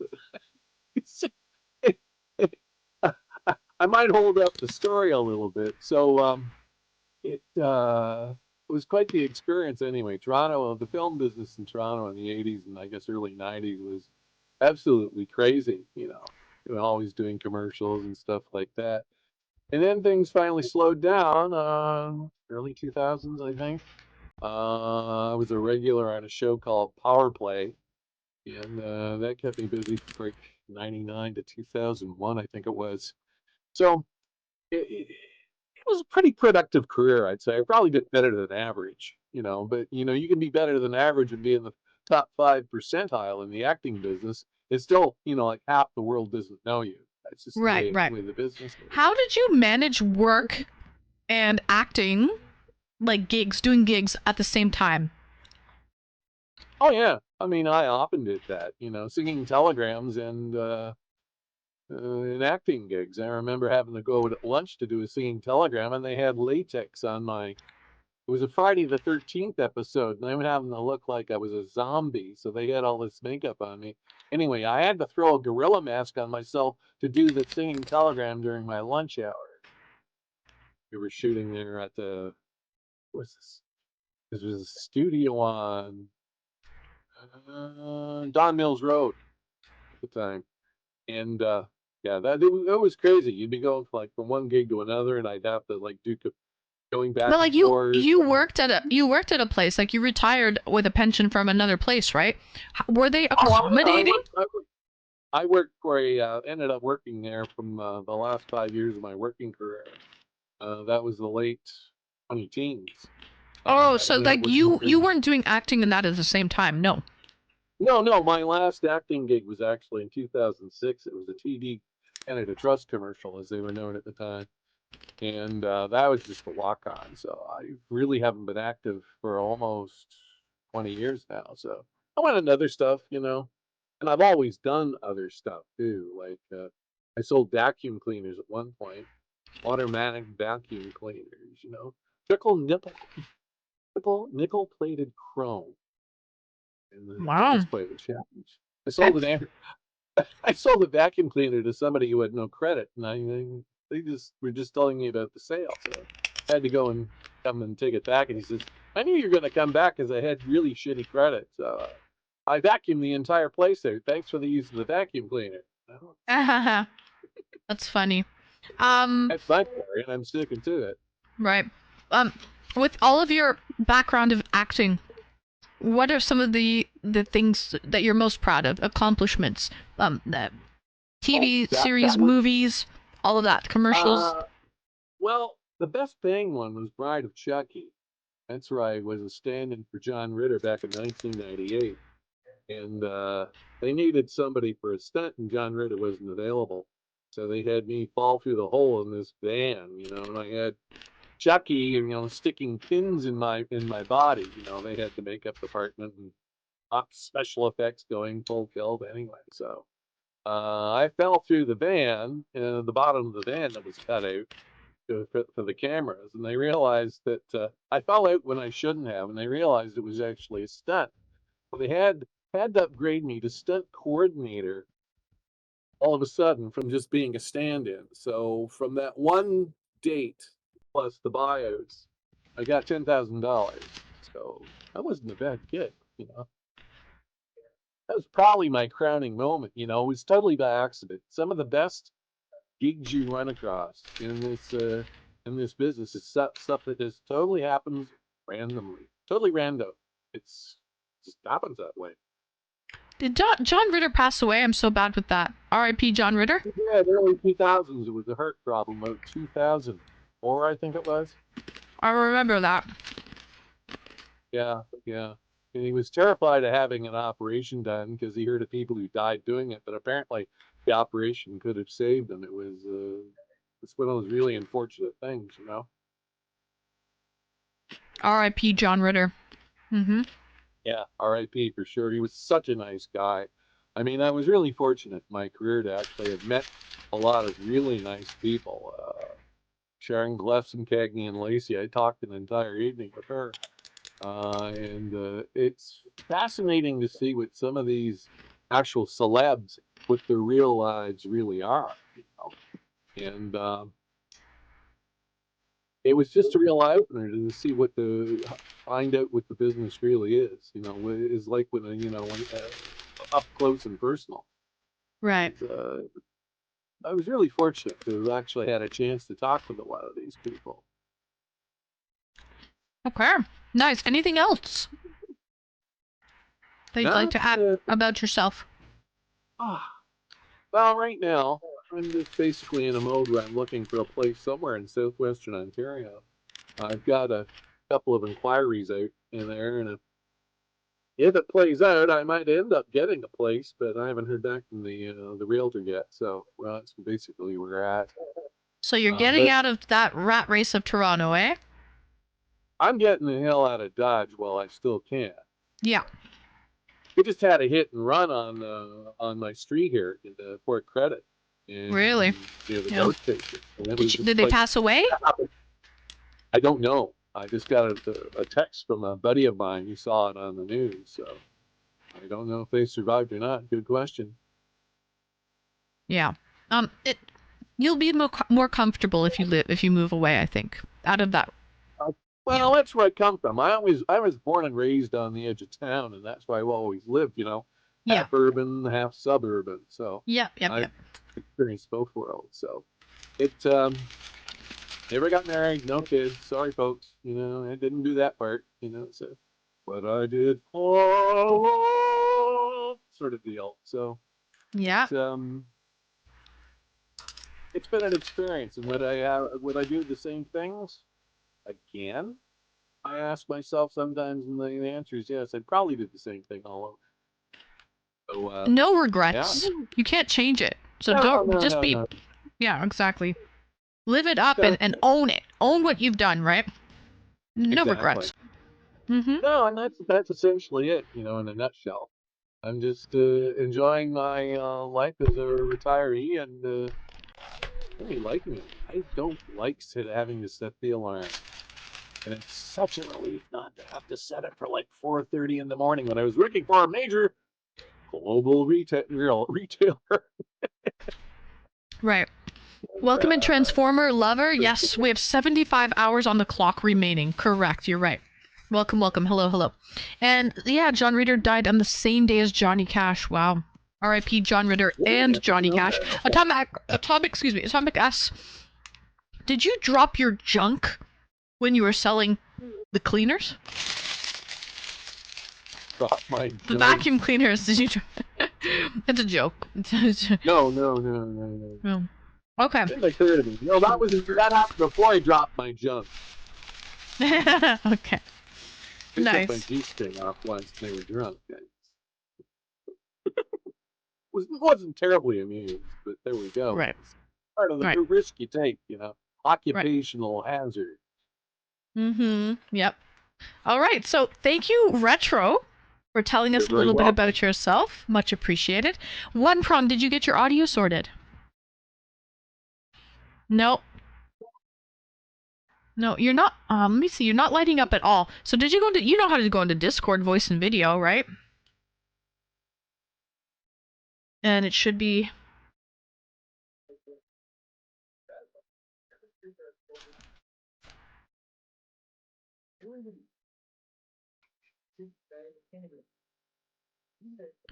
But I might hold up the story a little bit. So it was quite the experience anyway. Toronto, the film business in Toronto in the 80s and I guess early 90s was absolutely crazy, always doing commercials and stuff like that. And then things finally slowed down, early 2000s, I think. I was a regular on a show called Power Play, and that kept me busy from like 99 to 2001, I think it was. So it was a pretty productive career, I'd say. I probably did better than average, but you can be better than average and be in the top 5 percentile in the acting business. It's still, like half the world doesn't know you. That's just the way the business is. How did you manage work and acting like doing gigs at the same time? Oh yeah, I mean, I often did that. Singing telegrams and acting gigs. I remember having to go at lunch to do a singing telegram, and they had latex on my. It was a Friday the 13th episode, and I was having to look like I was a zombie, so they had all this makeup on me. Anyway, I had to throw a gorilla mask on myself to do the singing telegram during my lunch hour. We were shooting there at what's this? This was a studio on Don Mills Road at the time. And yeah, that was crazy. You'd be going from one gig to another, and I'd have to going back But and like forth. you worked at a place, like you retired with a pension from another place, right? Were they accommodating? I worked for ended up working there from the last 5 years of my working career. That was the late 20 teens. Oh, so That like was you weren't doing acting and that at the same time, no. No. My last acting gig was actually in 2006. It was a TD Canada Trust commercial, as they were known at the time. And that was just a walk-on. So I really haven't been active for almost 20 years now. So I went on other stuff, and I've always done other stuff too. Like I sold vacuum cleaners at one point, automatic vacuum cleaners, triple nickel plated chrome. And Wow. that's quite a challenge. I sold I sold a vacuum cleaner to somebody who had no credit, and they were just telling me about the sale, so I had to go and come and take it back. And he says, "I knew you were going to come back because I had really shitty credit, so I vacuumed the entire place there. Thanks for the use of the vacuum cleaner." Oh, That's funny. that's my story, and I'm sticking to it. Right. Um, with all of your background of acting, what are some of the things that you're most proud of? Accomplishments, the TV series, movies, all of that, commercials. Well, the best paying one was Bride of Chucky. That's right. I was a stand-in for John Ritter back in 1998. And they needed somebody for a stunt, and John Ritter wasn't available. So they had me fall through the hole in this van, and I had Chucky, sticking pins in my body. They had the makeup department and special effects going full tilt anyway. So I fell through the van, the bottom of the van that was cut out for the cameras, and they realized that I fell out when I shouldn't have, and they realized it was actually a stunt. So they had to upgrade me to stunt coordinator all of a sudden from just being a stand-in. So from that one date plus the buyouts, I got $10,000. So that wasn't a bad gig. That was probably my crowning moment. It was totally by accident. Some of the best gigs you run across in this business is stuff that just totally happens randomly, totally random. It just happens that way. Did John Ritter pass away? I'm so bad with that. R.I.P. John Ritter. Yeah, the early 2000s. It was a heart problem. About 2004, I think it was. I remember that. Yeah. And he was terrified of having an operation done because he heard of people who died doing it. But apparently, the operation could have saved him. It's one of those really unfortunate things. R.I.P. John Ritter. Mm-hmm. Yeah, R.I.P. for sure. He was such a nice guy. I mean, I was really fortunate in my career to actually have met a lot of really nice people. Sharon Glefson, Cagney, and Lacey. I talked an entire evening with her. And it's fascinating to see what some of these actual celebs, what their real lives really are. And it was just a real eye opener to see find out what the business really is. What it is like when up close and personal. Right. I was really fortunate to have actually had a chance to talk with a lot of these people. Okay. Nice. Anything else that you'd like to add about yourself? Well, right now, I'm just basically in a mode where I'm looking for a place somewhere in southwestern Ontario. I've got a couple of inquiries out in there, and if it plays out, I might end up getting a place, but I haven't heard back from the realtor yet. So, well, that's basically where we're at. So you're getting out of that rat race of Toronto, eh? I'm getting the hell out of Dodge while I still can. Yeah. We just had a hit and run on my street here in the Port Credit. Really? Near the Yeah. GO station. And it was just Did they like, pass away? I don't know. I just got a text from a buddy of mine who saw it on the news. So I don't know if they survived or not. Good question. Yeah. You'll be more comfortable if you move away, I think. Out of that. Well, that's where I come from. I was born and raised on the edge of town, and that's where I've always lived. Yeah. Half urban, half suburban. So Yep. I've experienced both worlds. So it never got married, no kids. Sorry, folks. I didn't do that part. So but I did all sort of deal. So Yeah. it's been an experience, and would I do the same things again? I ask myself sometimes, and the answer is yes. I'd probably do the same thing all over. So, No regrets. yeah. You can't change it. So No, don't just be. no. Yeah, exactly. Live it up and own it. Own what you've done, right? No Exactly. regrets. Mm-hmm. No, and that's essentially it. In a nutshell. I'm just enjoying my life as a retiree and really liking it. I don't like having to set the alarm. And it's such a relief not to have to set it for like 4:30 in the morning when I was working for a major global retailer. Right. Welcome in Transformer Lover. Yes, we have 75 hours on the clock remaining. Correct, you're right. Welcome. Hello. And yeah, John Ritter died on the same day as Johnny Cash. Wow. R.I.P. John Ritter and Johnny Cash. Atomic S. Did you drop your junk when you were selling the cleaners? Drop my The vacuum cleaners. Did you? It's a joke. No. No. Okay. Didn't occur to me. No, that happened before I dropped my junk. Okay. I took my Nice. G-string off once and they were drunk. Wasn't terribly amused, but there we go. Right. It's part of the risk you take, occupational hazard. Mm-hmm. Yep. All right. So thank you, Retro, for telling us a You're little very bit about yourself. Much appreciated. One Prawn, did you get your audio sorted? No. No, you're not. Let me see. You're not lighting up at all. So did you go into? You know how to go into Discord, voice and video, right? And it should be.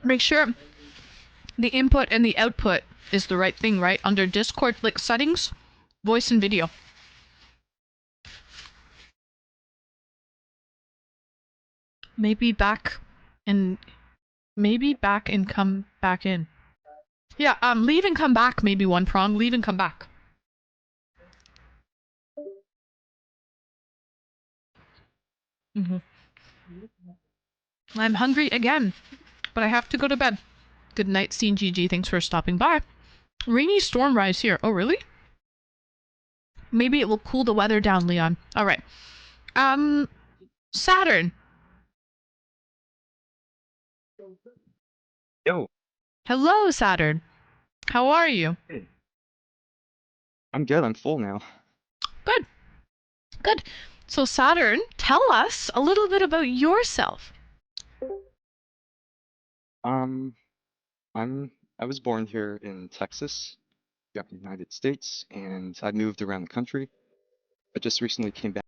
Make sure the input and the output is the right thing, right? Under Discord, click settings, voice and video. Maybe back and come back in. Yeah, leave and come back, maybe One Prong. Leave and come back. Mm-hmm. I'm hungry again, but I have to go to bed. Good night, Scene GG. Thanks for stopping by. Rainy storm rise here. Oh, really? Maybe it will cool the weather down, Leon. All right. Saturn. Yo, Hello, Saturn. How are you? hey, I'm good. I'm full now. Good. Good. So, Saturn, tell us a little bit about yourself. Um, I was born here in Texas, yeah, United States, and I moved around the country. I just recently came back.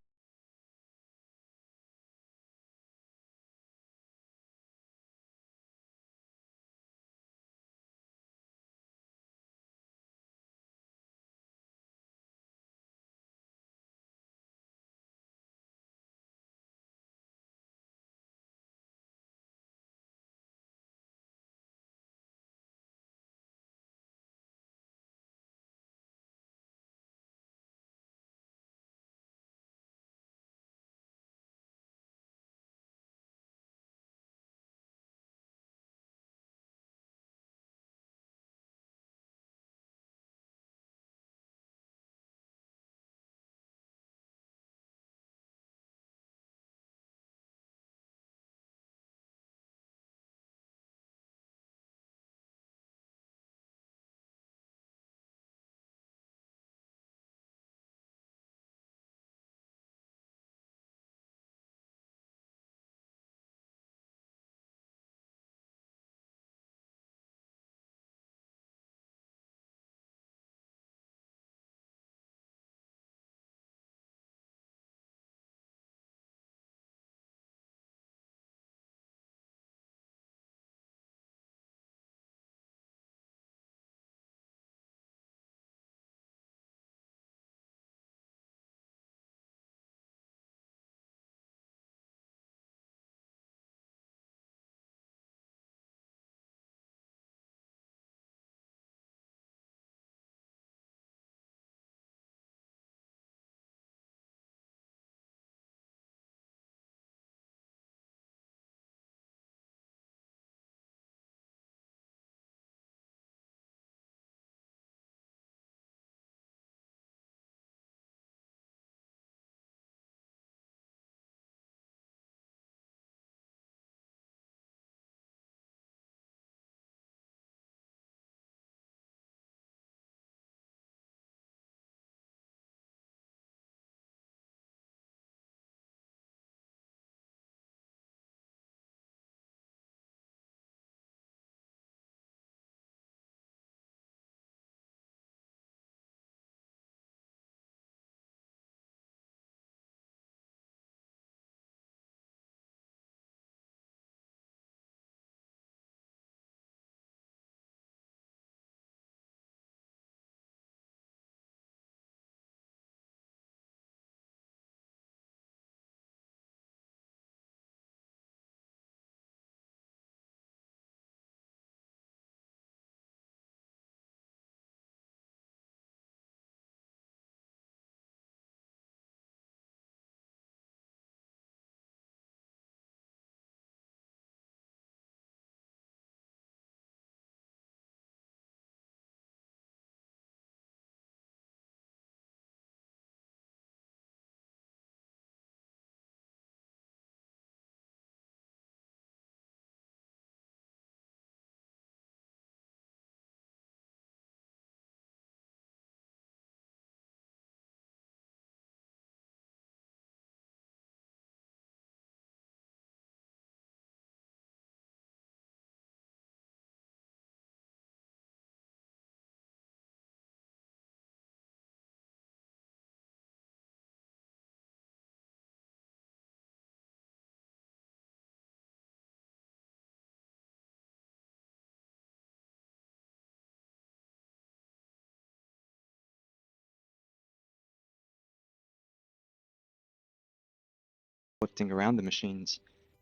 instructing around the machines.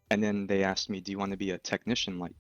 And then they asked me, do you want to be a technician like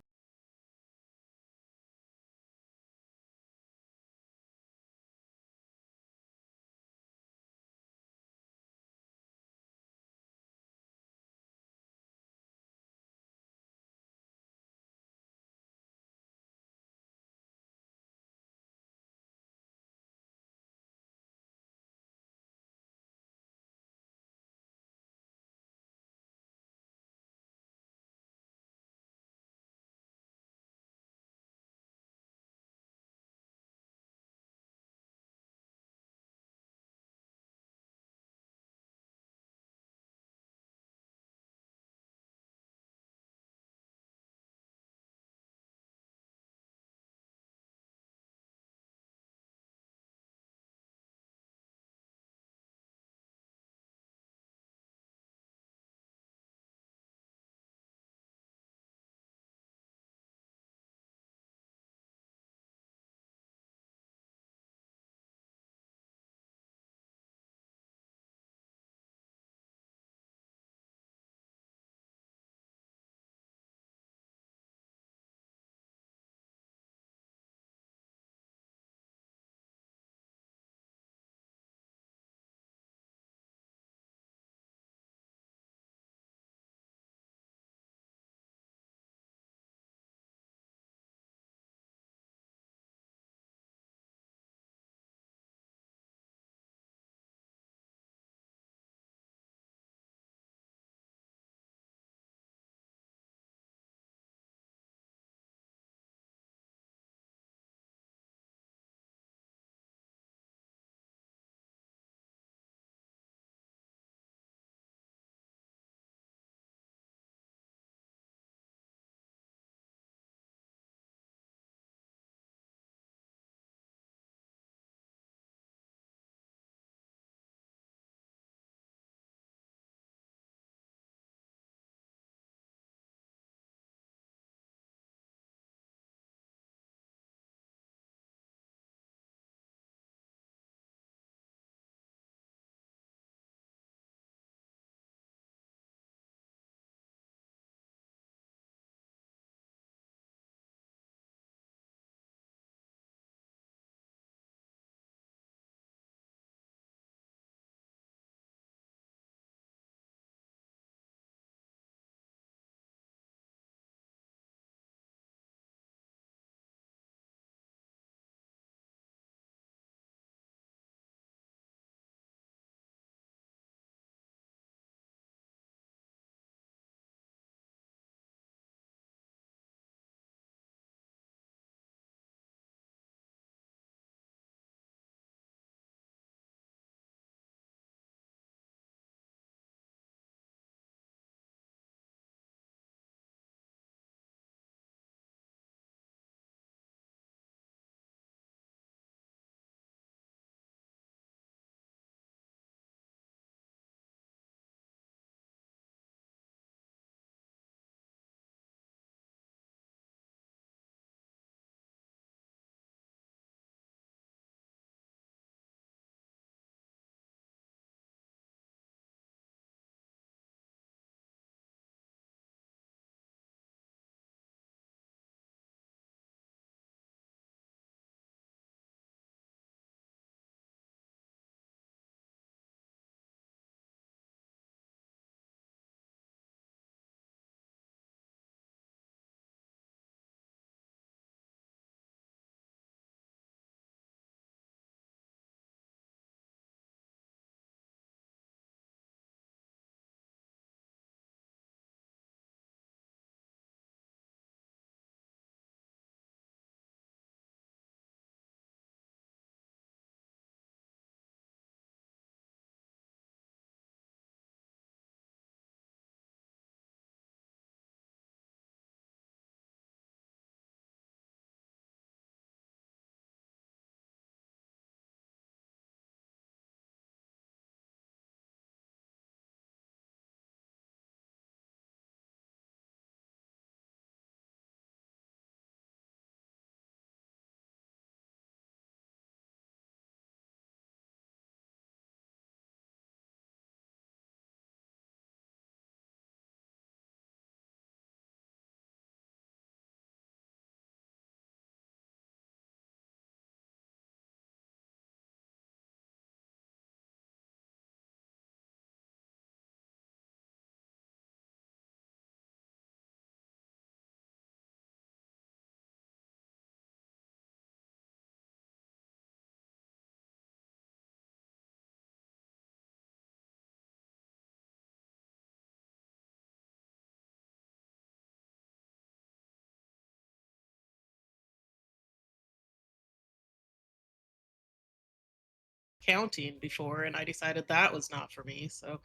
counting before, and I decided that was not for me. So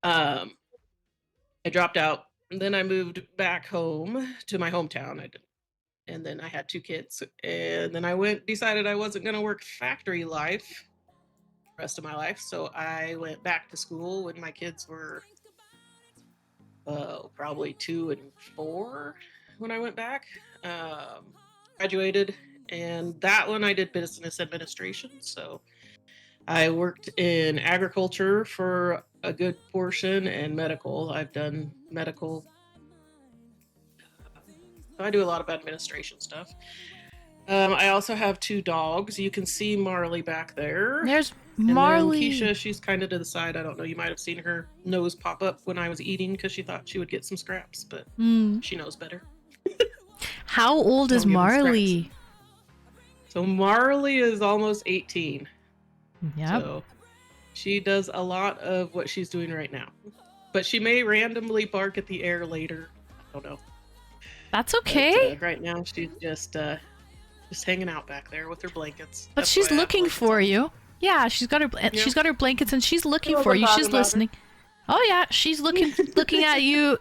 um, I dropped out. And then I moved back home to my hometown. And then I had 2 kids. And then decided I wasn't going to work factory life the rest of my life. So I went back to school when my kids were probably 2 and 4 when I went back. Graduated, and that one I did business administration. So I worked in agriculture for a good portion and medical. I've done medical. I do a lot of administration stuff. I also have 2 dogs. You can see Marley back there. There's And then Marley. Keisha, she's kind of to the side. I don't know. You might have seen her nose pop up when I was eating because she thought she would get some scraps, but she knows better. How old is Don't give 'em Marley? So Marley is almost 18. Yep. So she does a lot of what she's doing right now. But she may randomly bark at the air later. I don't know. That's okay. But, right now she's just hanging out back there with her blankets. But That's she's why I have looking blankets for on. you. Yeah, she's got her blankets and she's looking She for you. wasn't She's talking about her. listening. Oh yeah, she's looking at you.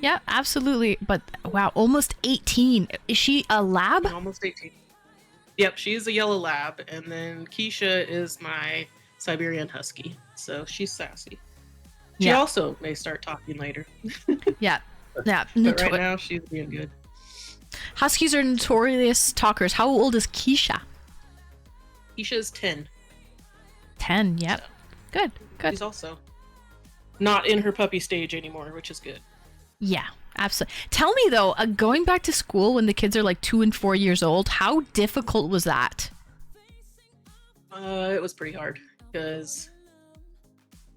Yeah, absolutely. But wow, almost 18. Is she a lab? Almost 18. Yep, she's a yellow lab, and then Keisha is my Siberian Husky. So she's sassy. She Yeah. also may start talking later. Yeah. Yeah. But right now she's being good. Huskies are notorious talkers. How old is Keisha? Keisha's 10. 10. Yep. Good. Good. She's also not in her puppy stage anymore, which is good. Yeah, absolutely. Tell me though, going back to school when the kids are like 2 and 4 years old, how difficult was that? It was pretty hard because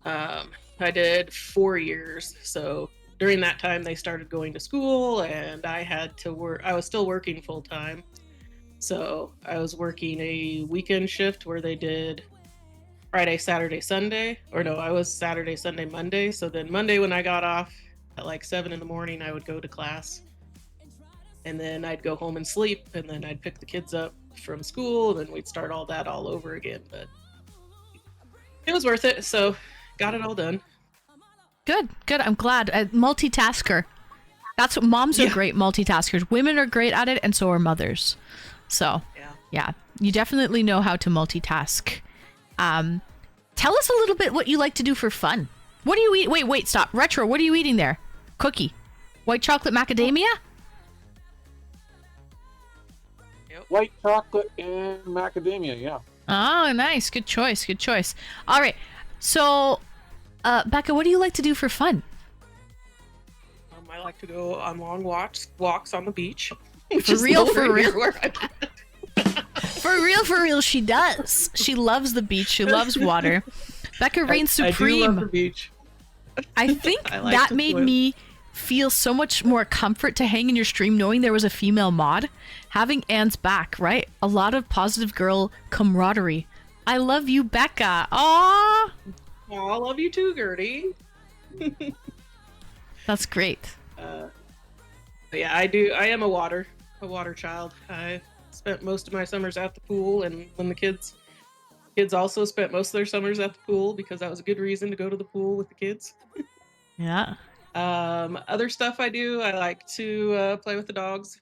I did 4 years. So during that time, they started going to school, and I had to work. I was still working full time. So I was working a weekend shift where they did Friday, Saturday, Sunday. Or no, I was Saturday, Sunday, Monday. So then Monday, when I got off at like 7 in the morning, I would go to class. And then I'd go home and sleep. And then I'd pick the kids up from school. And then we'd start all that all over again. But it was worth it. So got it all done. Good, good. I'm glad. Multitasker. That's what moms are great multitaskers. Women are great at it, and so are mothers. So, yeah, you definitely know how to multitask. Tell us a little bit what you like to do for fun. What do you eat? Wait, stop. Retro, what are you eating there? Cookie. White chocolate macadamia? White chocolate and macadamia, yeah. Oh, nice. Good choice. Good choice. All right. So, Becca, what do you like to do for fun? I like to go on long walks on the beach. For real, for real. For real, she does. She loves the beach. She loves water. Becca reigns supreme. I do love the beach. I think I like that to made swim. me feel so much more comfort to hang in your stream knowing there was a female mod. Having Anne's back, right? A lot of positive girl camaraderie. I love you, Becca. Aww. Oh, I love you too, Gertie. That's great. But yeah, I do. I am a water child. I spent most of my summers at the pool, and when the kids also spent most of their summers at the pool because that was a good reason to go to the pool with the kids. Yeah. Other stuff I do, I like to play with the dogs.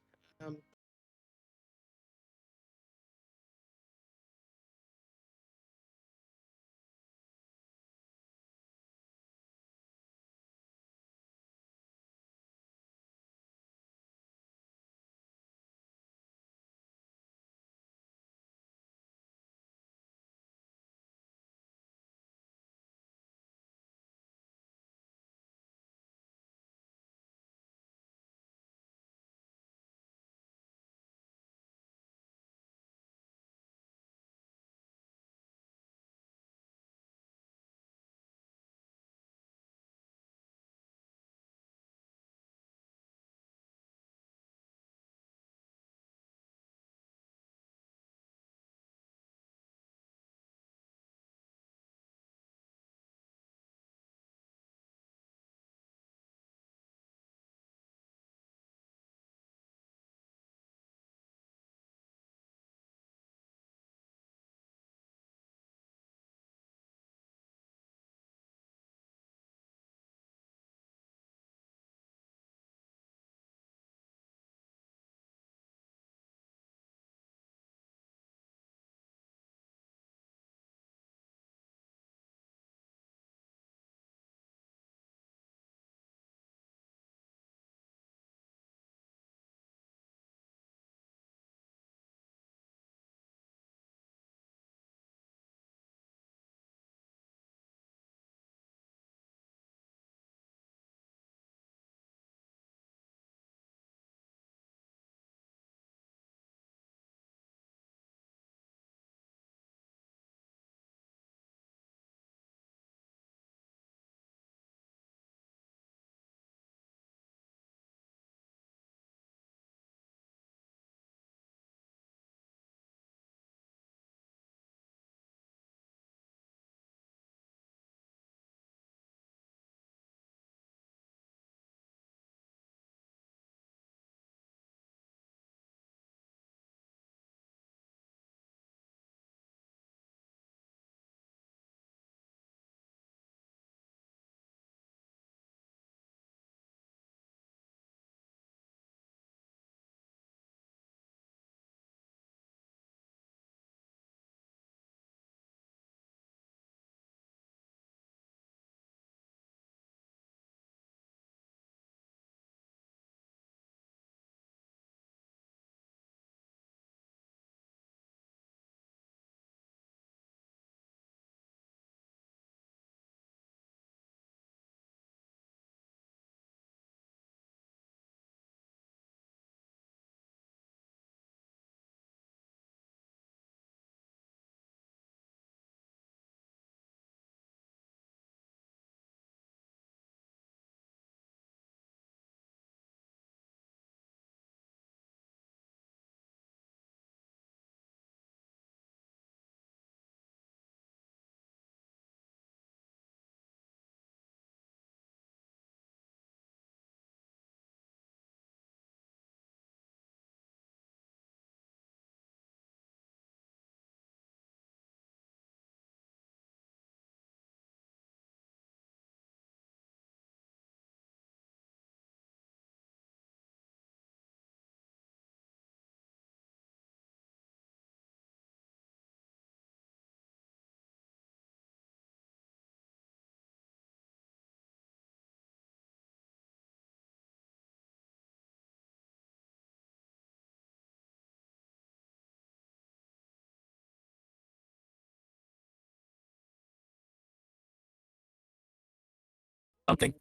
Something.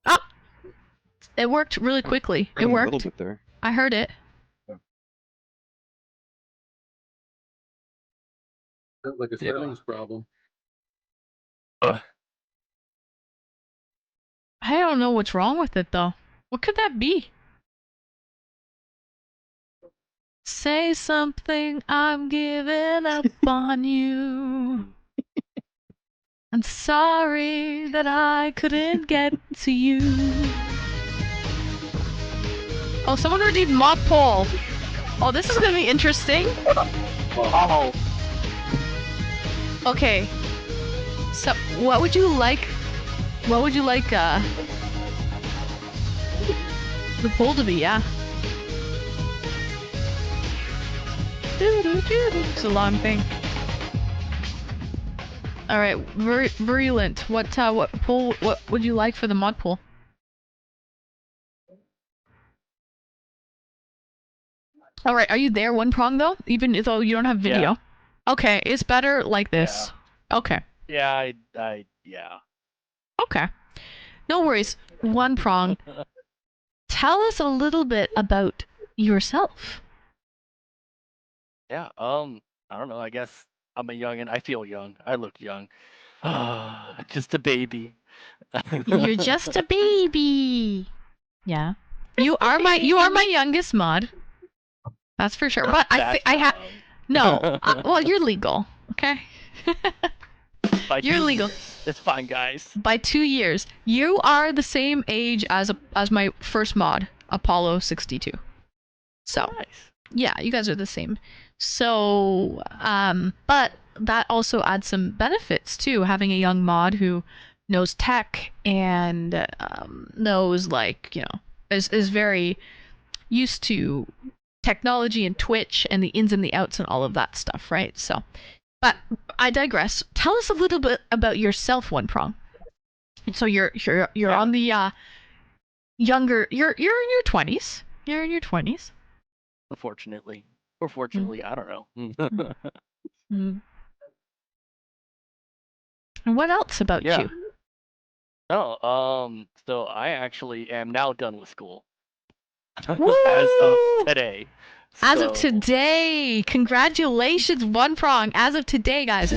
Ah, it worked really quickly. It A little worked. bit there. I heard it. Sounds like a Yeah. settings problem. Uh, I don't know what's wrong with it though. What could that be? Say something, I'm giving up on you. I'm sorry that I couldn't get to you. Oh, someone already mod poll. Oh, this is gonna be interesting. oh, Okay. So, what would you like? What would you like? The poll to be? Yeah. It's a long thing. All right, virulent. What poll? What would you like for the mod poll? All right, are you there? One prong though, even though you don't have video. Yeah. Okay, it's better like this. Okay. yeah, yeah. Okay. No worries. One prong. Tell us a little bit about yourself. Yeah, I don't know. I guess I'm a young and I feel young. I look young. Just a baby. You're just a baby. Yeah. You are my youngest mod. That's for sure. But I have no. Well, you're legal. Okay. By You're 2 legal. years. It's fine, guys. By 2 years. You are the same age as my first mod, Apollo 62. So, Nice. yeah, you guys are the same. So, but that also adds some benefits too, having a young mod who knows tech and knows, like, you know, is very used to technology and Twitch and the ins and the outs and all of that stuff, right? So, but I digress. Tell us a little bit about yourself, One Prong. So you're on the younger. You're in your 20s. You're in your 20s. Unfortunately. Or fortunately, I don't know. Mm. And what else about Yeah. you? No, so I actually am now done with school. As Woo! of today. As of So- today, congratulations, One Prong. As of today, guys.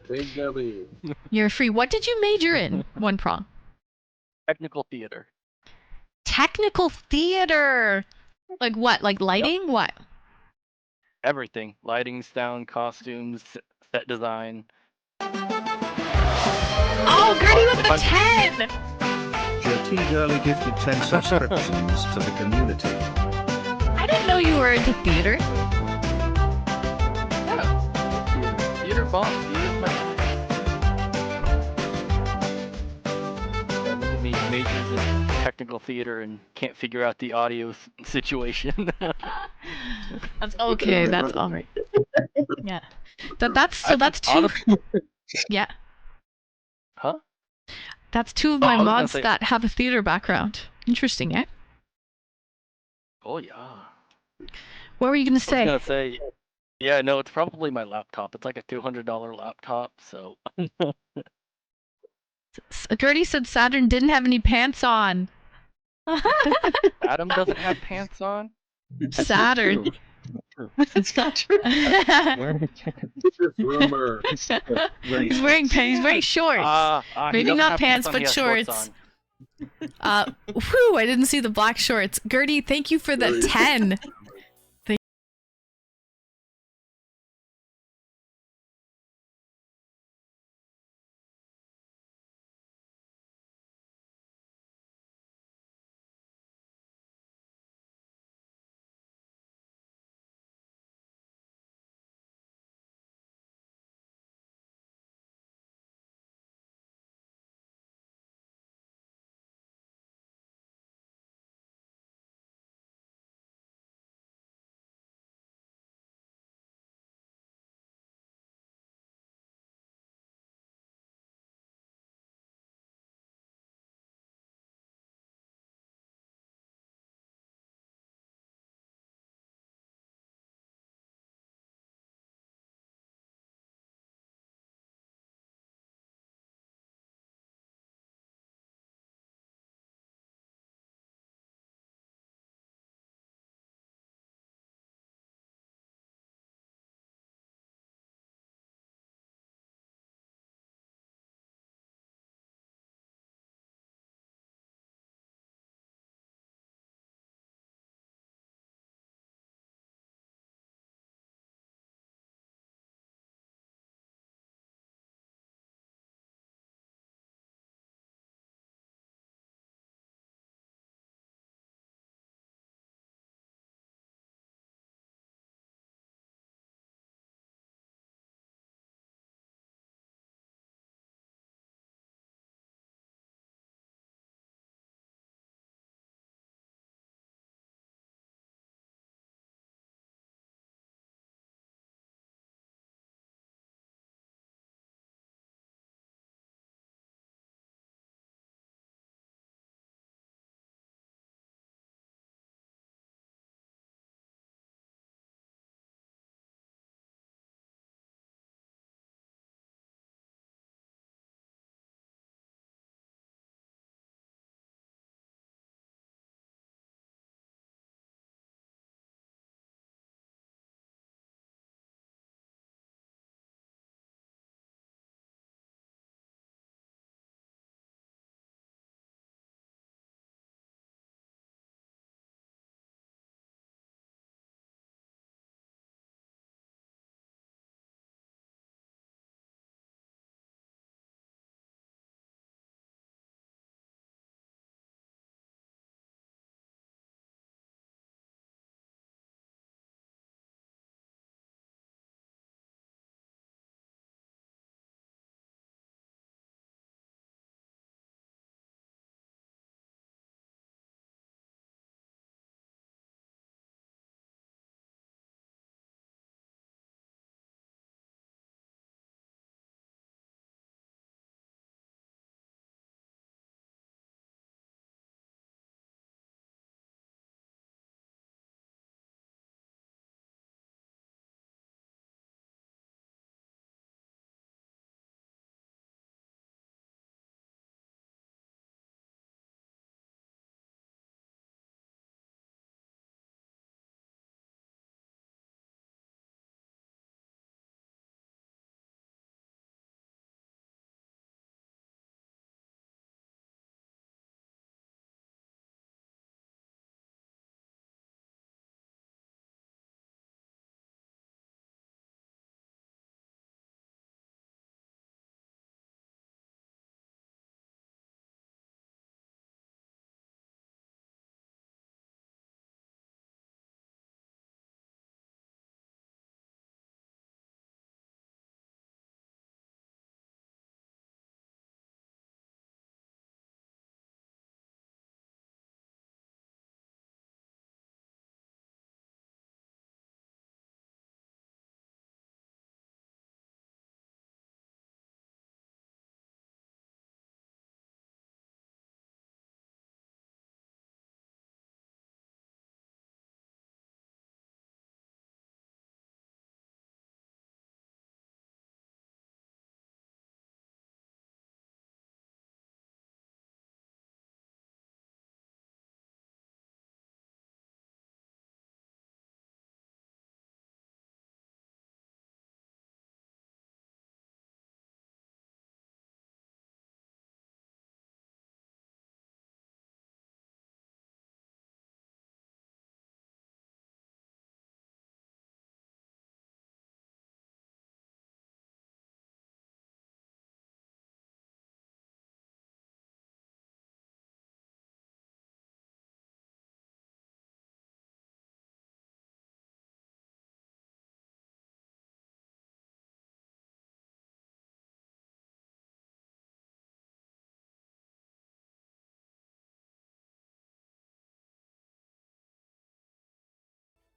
Big W. You're free. What did you major in, One Prong? Technical theater. Technical theater. Like what? Like lighting? What? Everything. Lighting, sound, costumes, set design. Oh, Gertie with the 10! J.T. Gurley gifted 10 subscriptions to the community. I didn't know you were into theater. Yeah. Theater boss. Theater's my Look at me, majors in technical theater and can't figure out the audio situation. That's okay. That's all right. Yeah. That's two. Honestly, Yeah. huh? That's two of Oh, my I was gonna mods say- that have a theater background. Interesting, eh? Oh yeah. What were you gonna I was say? gonna say, yeah, no, it's probably my laptop. It's like a $200 laptop, so Gertie said Saturn didn't have any pants on. Adam doesn't have pants on. Saturn. It's not true. Where Rumor. He's wearing pants. He's wearing shorts. He Maybe doesn't not have pants, on, but he has shorts. on. Whew, I didn't see the black shorts. Gertie, thank you for the 10.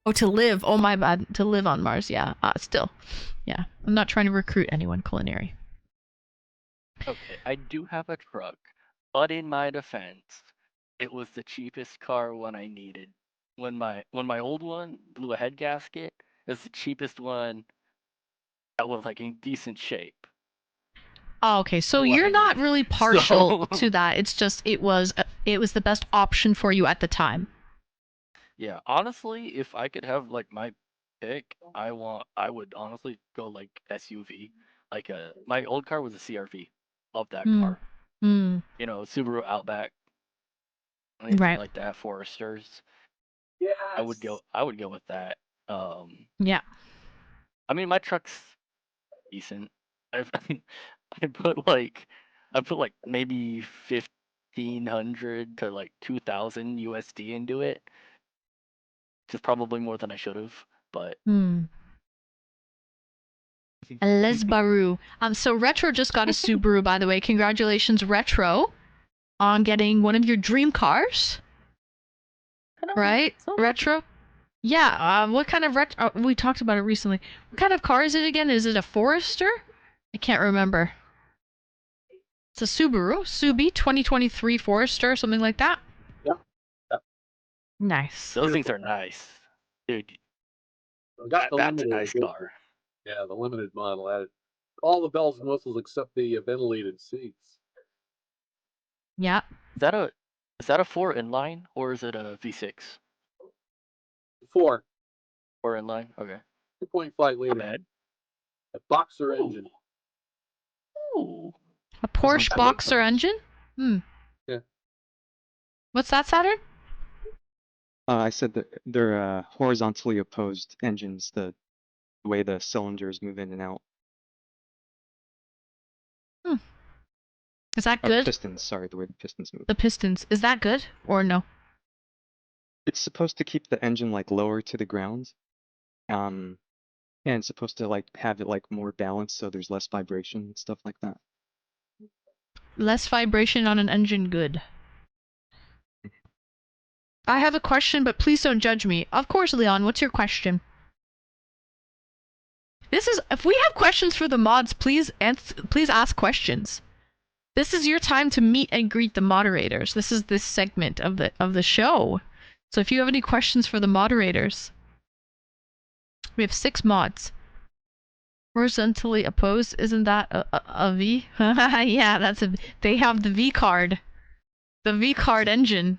Oh, to live. Oh, my bad. To live on Mars. Yeah. Still. Yeah. I'm not trying to recruit anyone culinary. Okay, I do have a truck, but in my defense, it was the cheapest car when I needed. When my old one blew a head gasket, it was the cheapest one that was like in decent shape. Oh, okay. So When you're I not needed. really partial So to that. It's just it was the best option for you at the time. yeah, honestly, if I could have like my pick, I would honestly go like SUV. Like my old car was a CRV. Love that Hmm. car. Hmm. You know, Subaru Outback, anything Right. like that, Foresters. Yes. I would go with that. Um, Yeah. I mean, my truck's decent. I've I put like maybe 1,500 to like 2,000 USD into it, which is probably more than I should have. But Hmm. Les Baru. So Retro just got a Subaru, by the way. Congratulations, Retro, on getting one of your dream cars. Right, Retro? Yeah. What kind of we talked about it recently. What kind of car is it again? Is it a Forester? I can't remember. It's a Subaru, Subi 2023 Forester, something like that. Yeah. Nice. those things are nice, dude. I got the That's a limited nice edition. car. Yeah, the limited model had all the bells and whistles except the ventilated seats. Yeah. Is that a 4 inline or is it a V6? 4, 4 inline. Okay. 2.5 Not liter, bad. a boxer engine. Ooh. A Porsche Boxer engine? Hmm. Yeah. What's that, Saturn? I said that they're horizontally opposed engines, the way the cylinders move in and out. Hmm. Is that good? Pistons, sorry, the way the pistons move. The pistons. Is that good or no? It's supposed to keep the engine like lower to the ground. And it's supposed to like have it like more balanced so there's less vibration and stuff like that. Less vibration on an engine, good. I have a question, but please don't judge me. Of course, Leon, what's your question? If we have questions for the mods, please ask questions. This is your time to meet and greet the moderators. This is this segment of the show. So if you have any questions for the moderators, we have 6 mods. Horizontally opposed, isn't that a V? Yeah, they have the V card. The V card engine.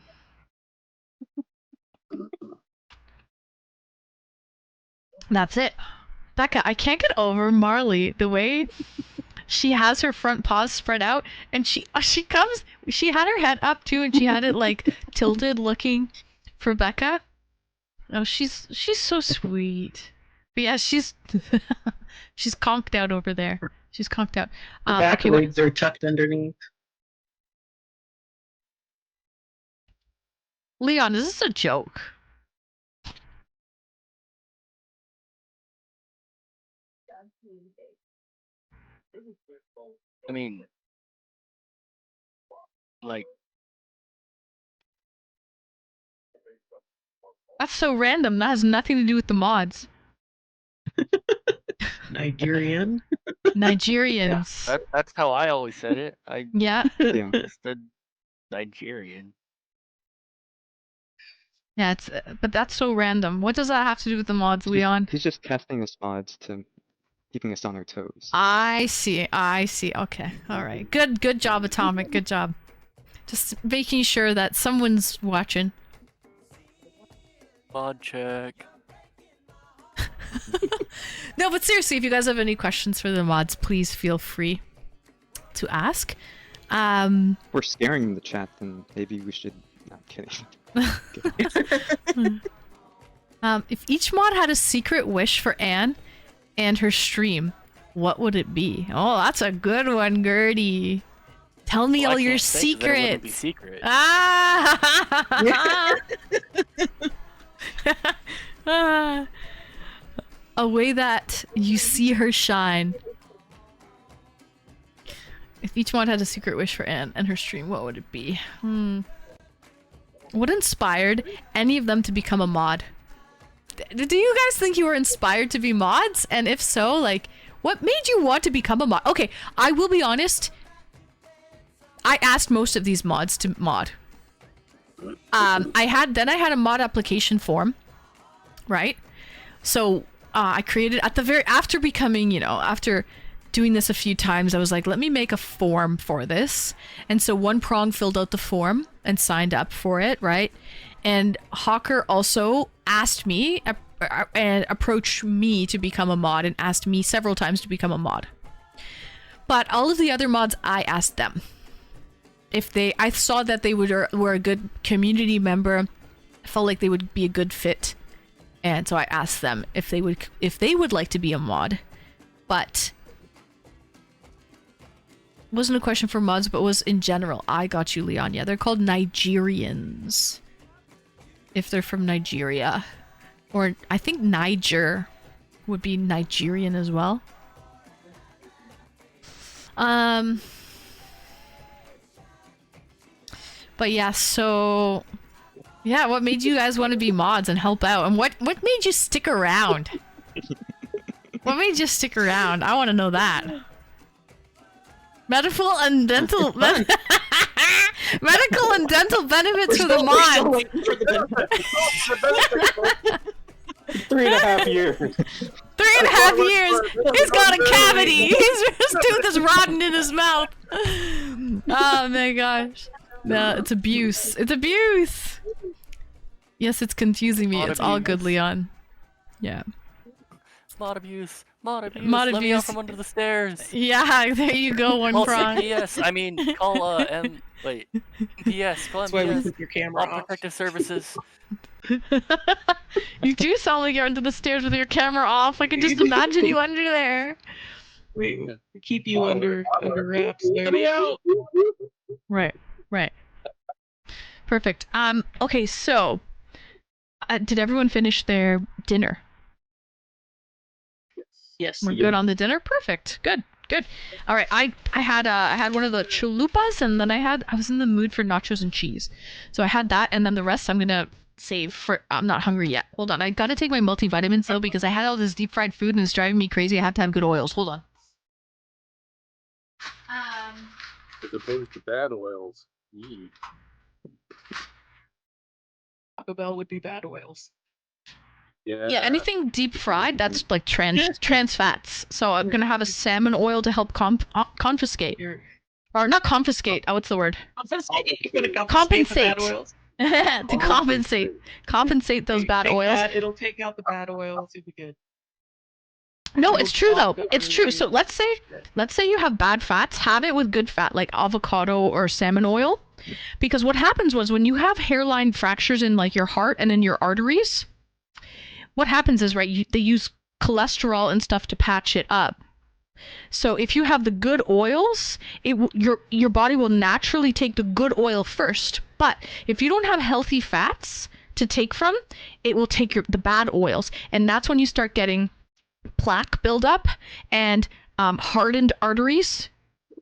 That's it. Becca, I can't get over Marley, the way she has her front paws spread out, and she had her head up too, and she had it like tilted looking for Becca. Oh, she's so sweet. But yeah, she's she's conked out over there. She's conked out. The back legs are tucked underneath. Leon, is this a joke? I mean, like, That's so random. That has nothing to do with the mods. Nigerian. Nigerians. that's how I always said it. Yeah. Yeah. Just said Nigerian. Yeah, but that's so random. What does that have to do with the mods, Leon? He's just casting us mods to keeping us on our toes. I see. Okay. All right. Good job, Atomic. Good job. Just making sure that someone's watching. Mod check. No, but seriously, if you guys have any questions for the mods, please feel free to ask. We're scaring the chat, then maybe we should... No, I'm kidding. If each mod had a secret wish for Anne and her stream, what would it be? Oh, that's a good one, Gertie. Tell me all your secrets. Be secret. Ah! A way that you see her shine. If each mod had a secret wish for Anne and her stream, what would it be? What inspired any of them to become a mod? Do you guys think you were inspired to be mods? And if so, like, what made you want to become a mod? Okay, I will be honest. I asked most of these mods to mod. I had a mod application form, right? So I created at the very after becoming, after doing this a few times, I was like, let me make a form for this. And so One Prong filled out the form and signed up for it, right? And Hawker also asked me and approached me to become a mod and asked me several times to become a mod. But all of the other mods, I asked them. I saw that they were a good community member. I felt like they would be a good fit. And so I asked them if they would like to be a mod. But wasn't a question for mods, but was in general. I got you, Leon. Yeah, they're called Nigerians. If they're from Nigeria. Or I think Niger would be Nigerian as well. But yeah, so yeah, what made you guys want to be mods and help out? And what made you stick around? What made you stick around? I want to know that. Medical and dental medical and dental benefits for the mods. 3.5 years. 3.5 years. He's got a cavity. His tooth is rotten in his mouth. Oh my gosh. No, it's abuse. It's abuse. Yes, it's confusing me. It's all good, Leon. Yeah. Mod abuse. Mod abuse. Mod Let me out abuse. from under the stairs. Yeah, there you go, One Call Prong. CPS. I mean, call wait. PS. Call That's why we MPS. keep your camera All off. protective services. You do sound like you're under the stairs with your camera off. I can just imagine you under there. We keep you under wraps. Let me out. Right. Perfect. Okay, so did everyone finish their dinner? Yes. We're good on the dinner? Perfect. Good. All right, I had one of the chalupas, and then I was in the mood for nachos and cheese. So I had that, and then the rest I'm going to save for I'm not hungry yet. Hold on. I got to take my multivitamins though because I had all this deep fried food and it's driving me crazy. I have to have good oils. Hold on. As opposed to bad oils. Taco Bell would be bad oils. Yeah, anything deep fried, that's like trans fats. So I'm gonna have a salmon oil to help confiscate. Or not confiscate. What's the word? Compensate. To compensate those bad oils. It'll take out the bad oils. It'll be good. No, it's true though. It's true. So let's say you have bad fats, have it with good fat like avocado or salmon oil. Because what happens was when you have hairline fractures in like your heart and in your arteries, what happens is, right, they use cholesterol and stuff to patch it up. So if you have the good oils, your body will naturally take the good oil first. But if you don't have healthy fats to take from, it will take the bad oils. And that's when you start getting plaque buildup and hardened arteries,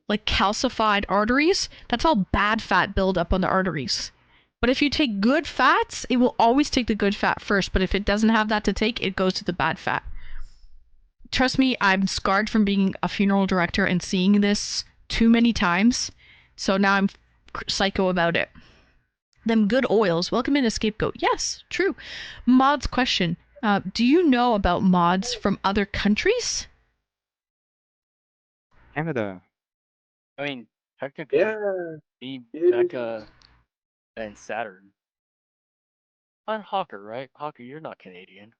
like calcified arteries. That's all bad fat buildup on the arteries. But if you take good fats, it will always take the good fat first. But if it doesn't have that to take, it goes to the bad fat. Trust me, I'm scarred from being a funeral director and seeing this too many times. So now I'm psycho about it. Them good oils. Welcome in a scapegoat. Yes, true. Mods question. Do you know about mods from other countries? Canada. I mean, technically, me, Becca, and Saturn. And Hawker, right? Hawker, you're not Canadian.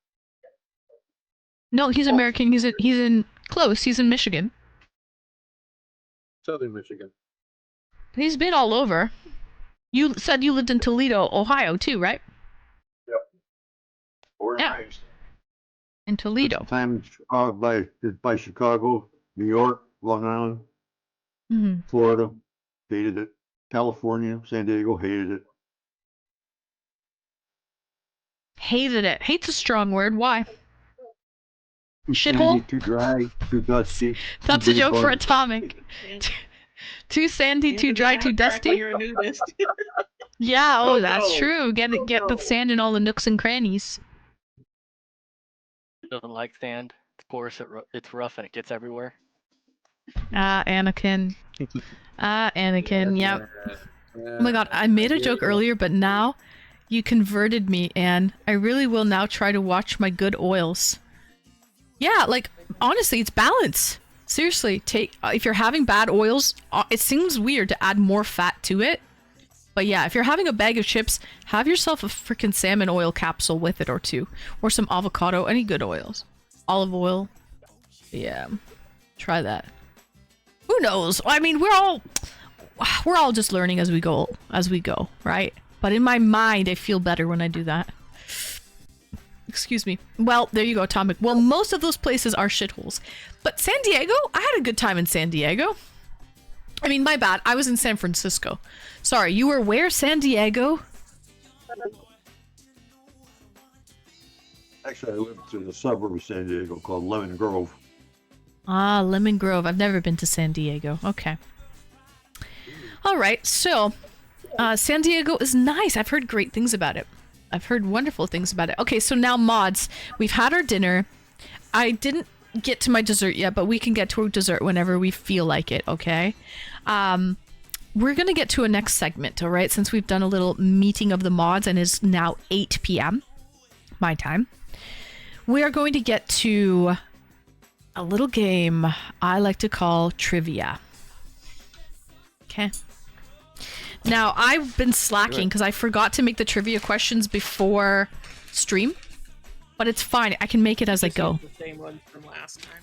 No, he's American. He's in close. He's in Michigan. Southern Michigan. He's been all over. You said you lived in Toledo, Ohio, too, right? Yeah. In Toledo. Times by Chicago, New York, Long Island, Florida, hated it. California, San Diego, hated it. Hated it. Hate's a strong word. Why? Too Shithole? sandy, too dry, too dusty. That's a joke for Atomic. Too sandy, too dry, too dusty. You're a nudist. Yeah, that's true. Get the sand in all the nooks and crannies. Doesn't like sand. Of course, it's rough and it gets everywhere. Anakin. Anakin. Yep. Oh my god, I made a joke earlier, but now you converted me, and I really will now try to watch my good oils. Yeah, like, honestly, it's balance. Seriously, if you're having bad oils, it seems weird to add more fat to it. But yeah, if you're having a bag of chips, have yourself a freaking salmon oil capsule with it or two. Or some avocado, any good oils. Olive oil. Yeah, try that. Who knows? I mean, we're all just learning as we go, right? But in my mind, I feel better when I do that. Excuse me. Well, there you go, Atomic. Well, most of those places are shitholes. But San Diego? I had a good time in San Diego. I mean, my bad. I was in San Francisco. Sorry, you were where? San Diego? Actually, I lived in a suburb of San Diego called Lemon Grove. Ah, Lemon Grove. I've never been to San Diego. Okay. All right, so San Diego is nice. I've heard great things about it. I've heard wonderful things about it. Okay, so now mods. We've had our dinner. I didn't get to my dessert yet, but we can get to a dessert whenever we feel like it, okay? We're going to get to a next segment, all right? Since we've done a little meeting of the mods and it's now 8 p.m. my time. We are going to get to a little game I like to call trivia. Okay. Now, I've been slacking because I forgot to make the trivia questions before stream, but it's fine. I can make it as I go. The same one from last time.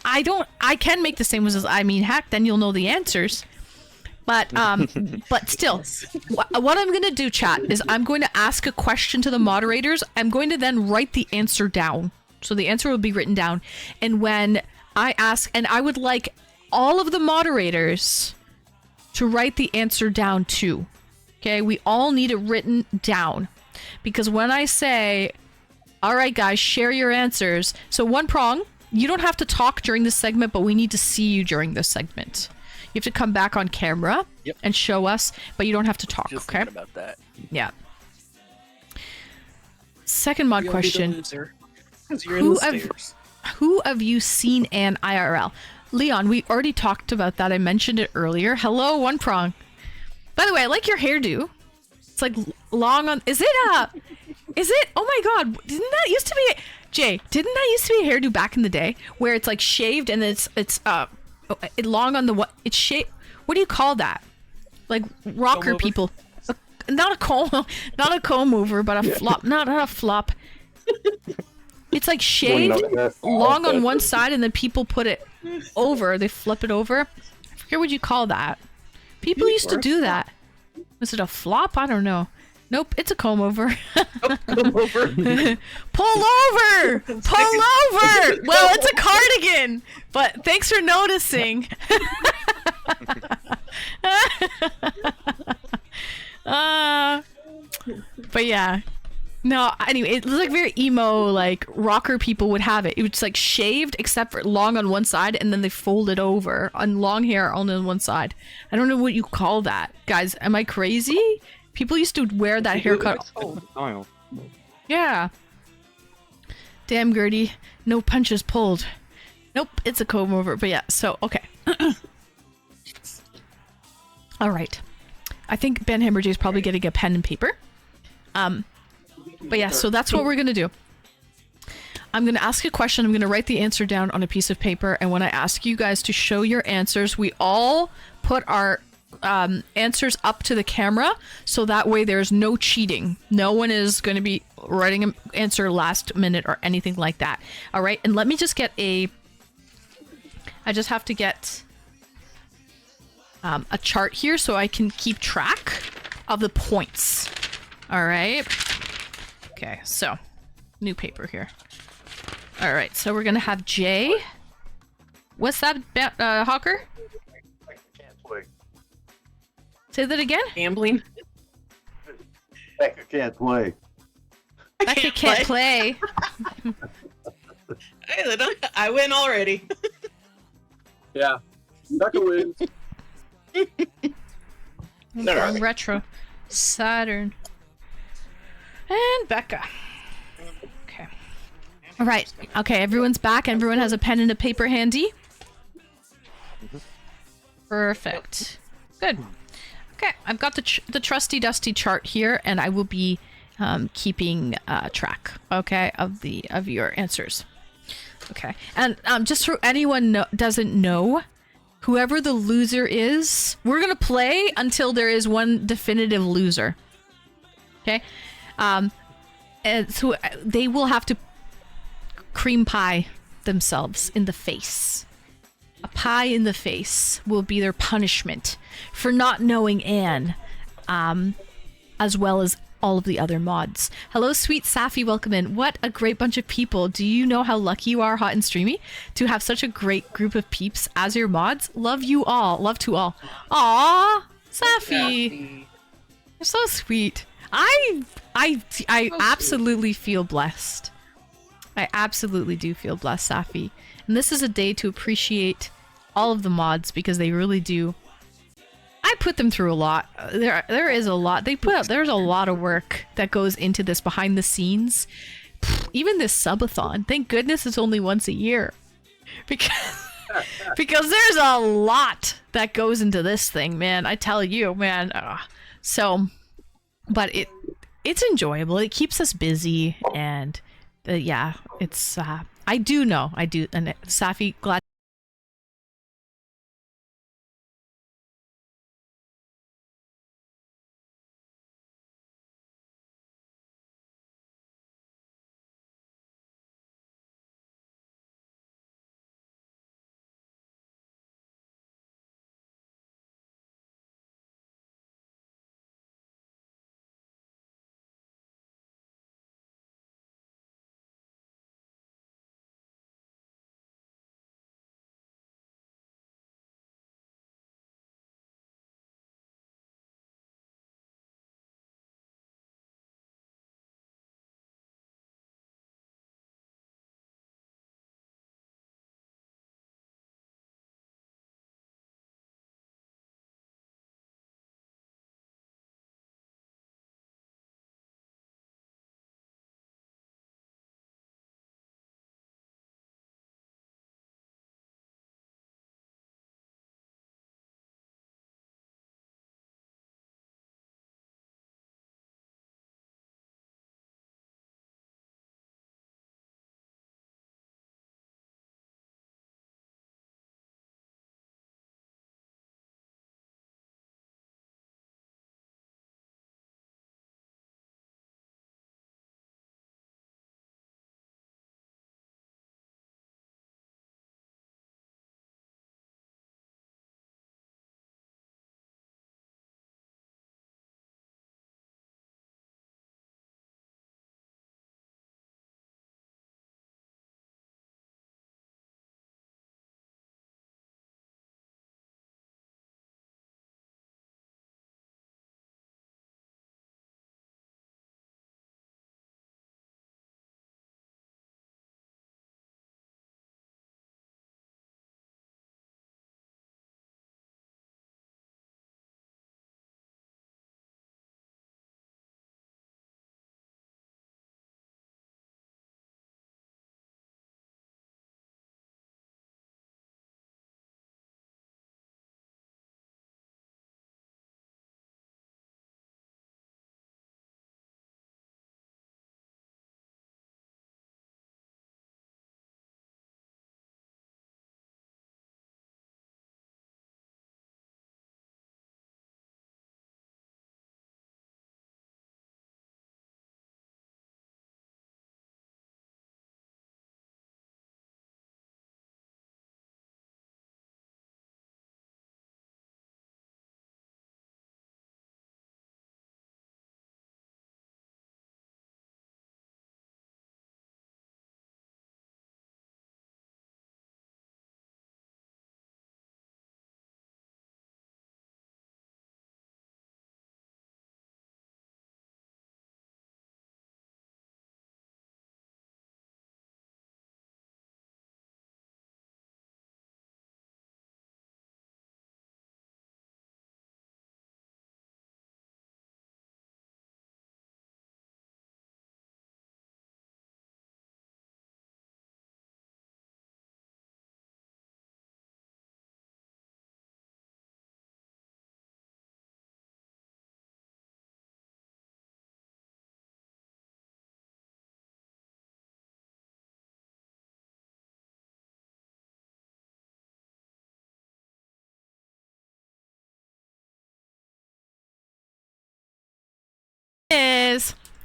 I can make the same ones as, I mean, heck, then you'll know the answers. But still, what I'm going to do, chat, is I'm going to ask a question to the moderators. I'm going to then write the answer down. So the answer will be written down. And when I ask, and I would like all of the moderators to write the answer down too. Okay, we all need it written down. Because when I say, all right, guys, share your answers. So one prong, you don't have to talk during this segment, but we need to see you during this segment. You have to come back on camera and show us, but you don't have to talk, Just okay? thinking about that. Yeah. Second mod You'll be the question. loser, 'cause you're in the stairs. Who have you seen an IRL? Leon, we already talked about that. I mentioned it earlier. Hello, one prong. By the way, I like your hairdo. It's like long on. Is it? Oh my god! Didn't that used to be? Jay, didn't that used to be a hairdo back in the day where it's like shaved and it's long on the what? It's shaved. What do you call that? Like rocker people. Not a comb over, but a flop. Not a flop. It's like shaved, long on one side, and then people put it over. They flip it over. I forget what you call that. People used to do that. Was it a flop? I don't know. Nope, it's a comb over. Come over. Pull over! Pull over! Well, it's a cardigan, but thanks for noticing. But yeah. No, anyway, it was like very emo, like rocker people would have it. It was like shaved except for long on one side, and then they fold it over on long hair only on one side. I don't know what you call that. Guys, am I crazy? People used to wear that haircut. Yeah. Damn, Gertie. No punches pulled. Nope, it's a comb over. But yeah, so, okay. All right. I think Ben Hammer J is probably getting a pen and paper. But yeah, so that's what we're going to do. I'm going to ask a question. I'm going to write the answer down on a piece of paper. And when I ask you guys to show your answers, we all put our answers up to the camera. So that way there's no cheating. No one is going to be writing an answer last minute or anything like that. All right. And let me just get I just have to get a chart here so I can keep track of the points. All right. Okay, so new paper here. All right, so we're gonna have Jay. What's that, Hawker? Say that again. Gambling. Becca can't play. Becca can't play. I win already. Yeah, Becca wins. Retro. Saturn. And Becca. Okay. All right. Okay, everyone's back. Everyone has a pen and a paper handy. Perfect. Good. Okay, I've got the trusty dusty chart here, and I will be keeping track. Okay, of your answers. Okay, and just for anyone doesn't know, whoever the loser is, we're gonna play until there is one definitive loser. Okay, and so they will have to cream pie themselves in the face. A pie in the face will be their punishment for not knowing Anne, as well as all of the other mods. Hello, sweet Safi, welcome in. What a great bunch of people. Do you know how lucky you are, Hot and Streamy, to have such a great group of peeps as your mods? Love you all. Love to all. Aw, Safi. You're so sweet. I absolutely feel blessed. I absolutely do feel blessed, Safi. And this is a day to appreciate all of the mods because they really do. I put them through a lot. There is a lot. There's a lot of work that goes into this behind the scenes. Even this subathon. Thank goodness it's only once a year. Because there's a lot that goes into this thing, man. I tell you, man. But it's enjoyable. It keeps us busy, and yeah, it's I do, and Safi, glad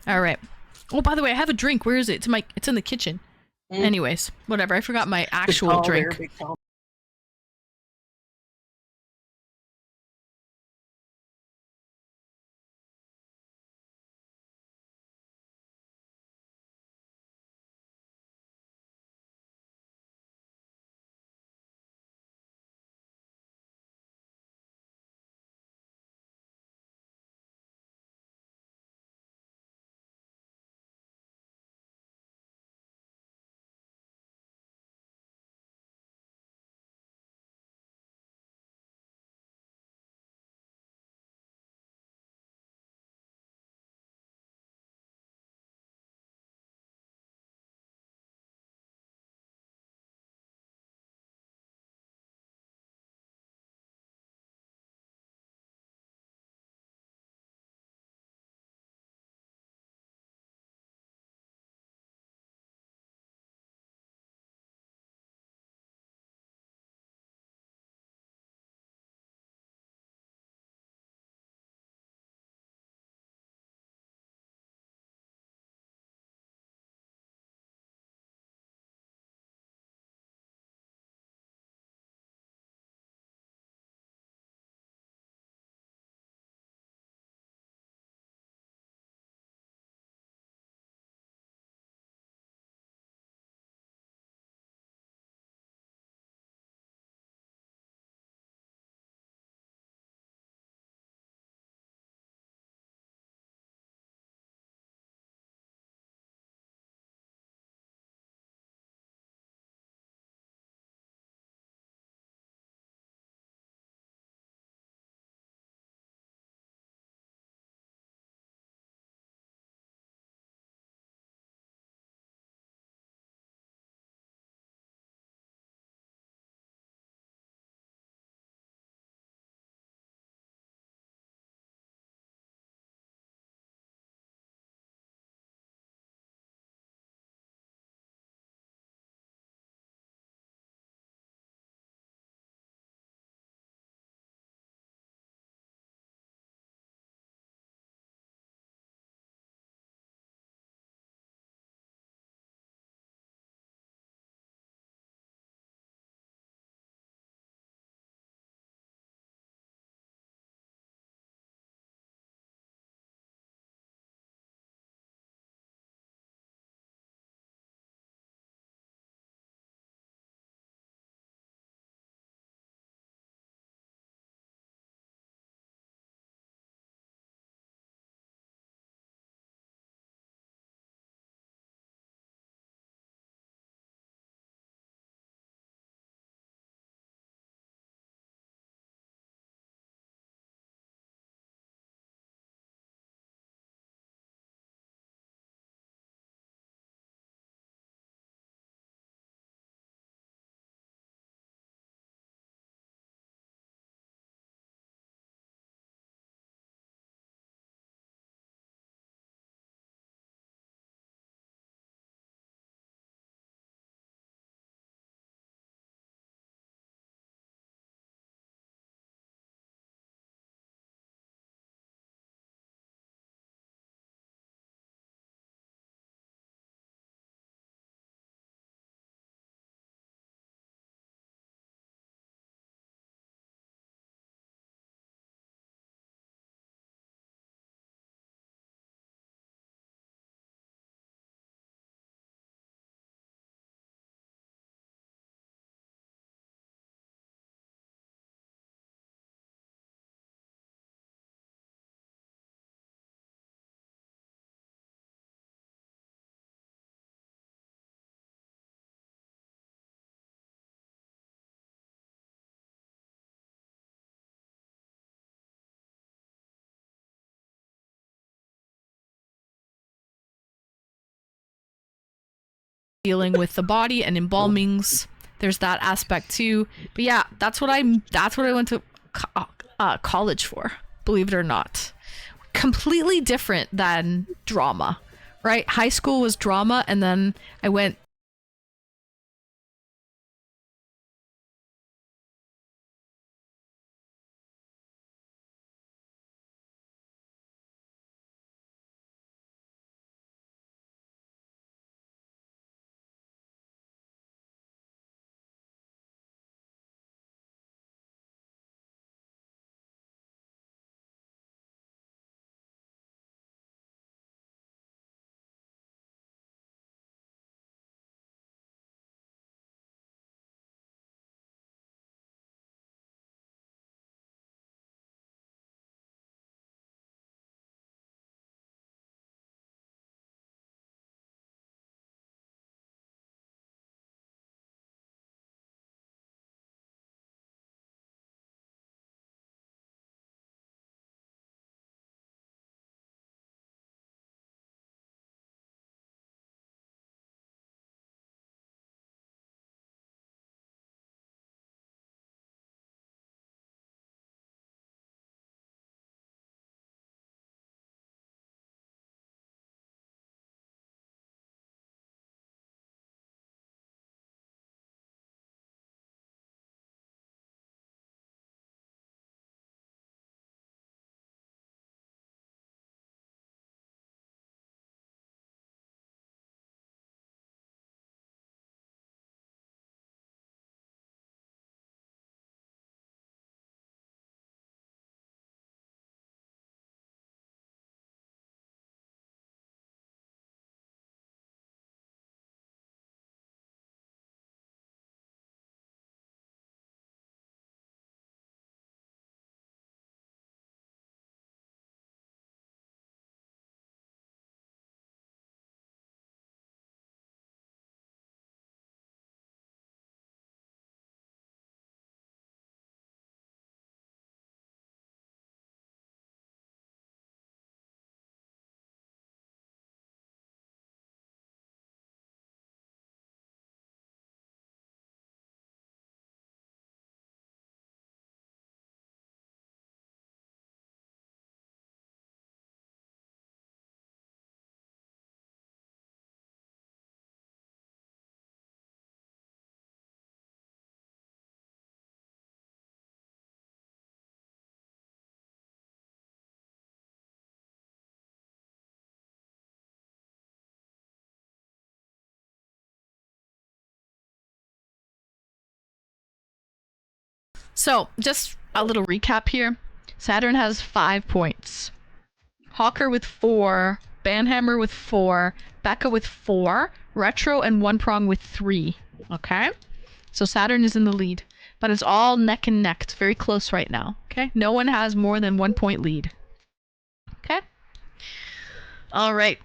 All right. Oh, by the way, I have a drink. Where is it? It's in the kitchen. Mm. Anyways, whatever. I forgot my Big actual call there, drink. big call. Dealing with the body and embalmings. There's that aspect too. But yeah, that's what I went to college for. Believe it or not, completely different than drama, right? High school was drama, and then I went So, just a little recap here. Saturn has 5 points. Hawker with 4, Banhammer with 4, Becca with 4, Retro and One Prong with 3. Okay? So Saturn is in the lead. But it's all neck and neck. It's very close right now. Okay? No one has more than 1 point lead. Okay? Alright.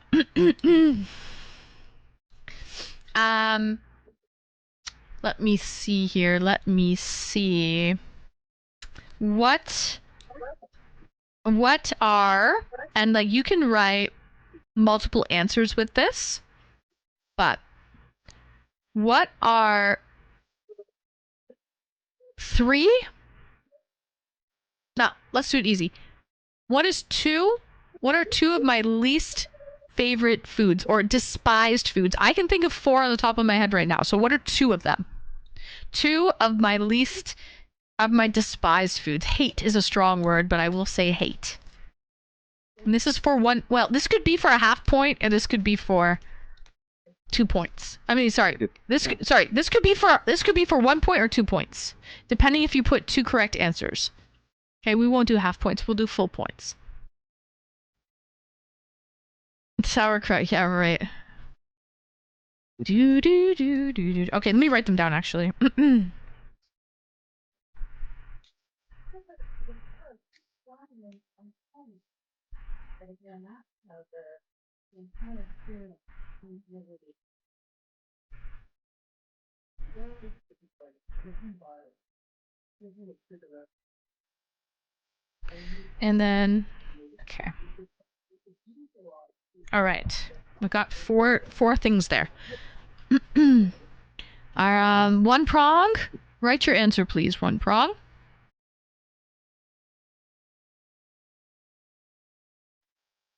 Let me see here. Let me see. What are, and like you can write multiple answers with this, but what are 3? No, let's do it easy. What are 2 of my least favorite foods or despised foods? I can think of 4 on the top of my head right now. So what are 2 of them? 2 of my despised foods. Hate is a strong word, but I will say hate. And this is for 1, well, this could be for a half point, and this could be for 2 points. I mean, sorry. This could be for 1 point or 2 points, depending if you put 2 correct answers. Okay, we won't do half points. We'll do full points. Sauerkraut, yeah, right. Okay, let me write them down, actually. And then, okay. All right, we got four things there. One prong. Write your answer, please. One prong.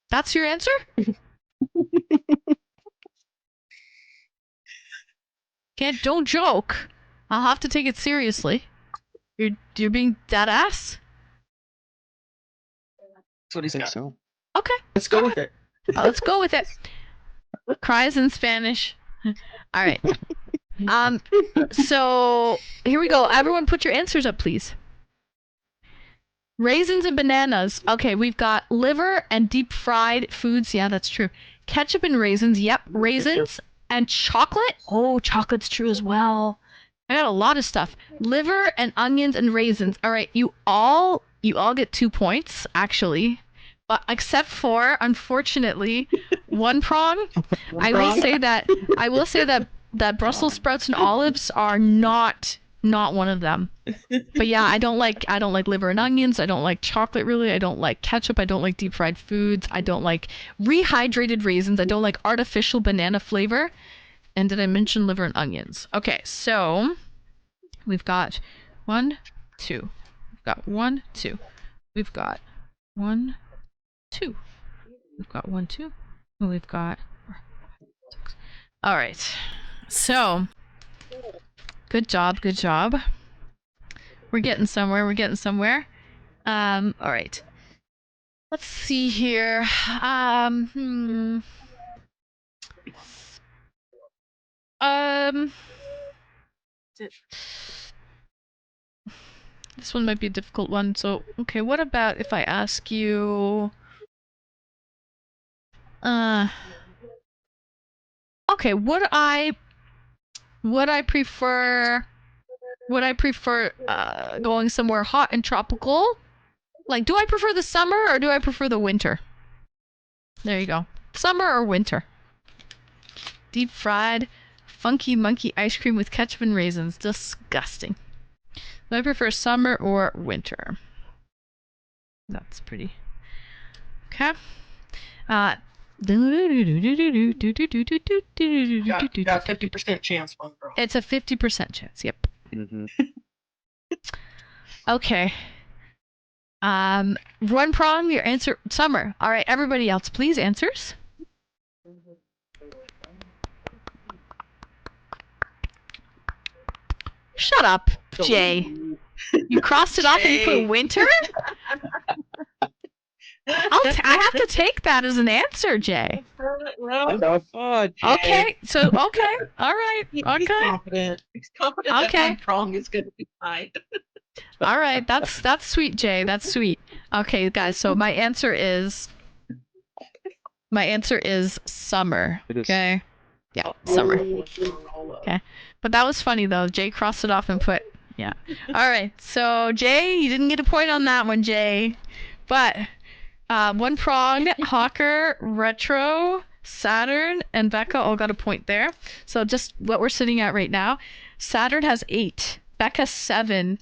That's your answer? Don't joke. I'll have to take it seriously. You're being dead ass? That's what he's got. So. Okay. Let's go with it. Let's go with it. Cries in Spanish. All right. So here we go. Everyone put your answers up, please. Raisins and bananas. Okay, we've got liver and deep fried foods. Yeah, that's true. Ketchup and raisins. Yep, raisins. And chocolate. Oh, chocolate's true as well. I got a lot of stuff. Liver and onions and raisins. All right, you all get 2 points, actually. But except for, unfortunately, one prong. I will say that Brussels sprouts and olives are not one of them. But yeah, I don't like liver and onions. I don't like chocolate, really. I don't like ketchup. I don't like deep fried foods. I don't like rehydrated raisins. I don't like artificial banana flavor. And did I mention liver and onions? Okay, so we've got 1, 2. We've got 1, 2. We've got 1, 2. We've got 1, 2. And we've got 4, 5, 6. All right. So, good job. We're getting somewhere. All right. Let's see here. This one might be a difficult one. So, okay, what about if I ask you... Okay, would I prefer going somewhere hot and tropical? Like, do I prefer the summer or do I prefer the winter? There you go. Summer or winter? Deep fried, funky monkey ice cream with ketchup and raisins. Disgusting. Do I prefer summer or winter? That's pretty. Okay. Got 50% chance, one girl. It's a 50% chance. Yep. Mm-hmm. Okay. One prong, your answer, summer. All right, everybody else, please, answers. Shut up, Jay. You crossed it off and you put winter? I have to take that as an answer, Jay. Oh, Jay. Okay, so, okay, all right, okay. He's confident. He's confident that one prong is going to be fine. All right, that's sweet, Jay. That's sweet. Okay, guys. So my answer is summer. It is. Okay. Yeah, summer. Okay. But that was funny though. Jay crossed it off and put yeah. All right. So Jay, you didn't get a point on that one, Jay. But one prong, Hawker, Retro, Saturn, and Becca all got a point there. So just what we're sitting at right now. Saturn has 8, Becca 7,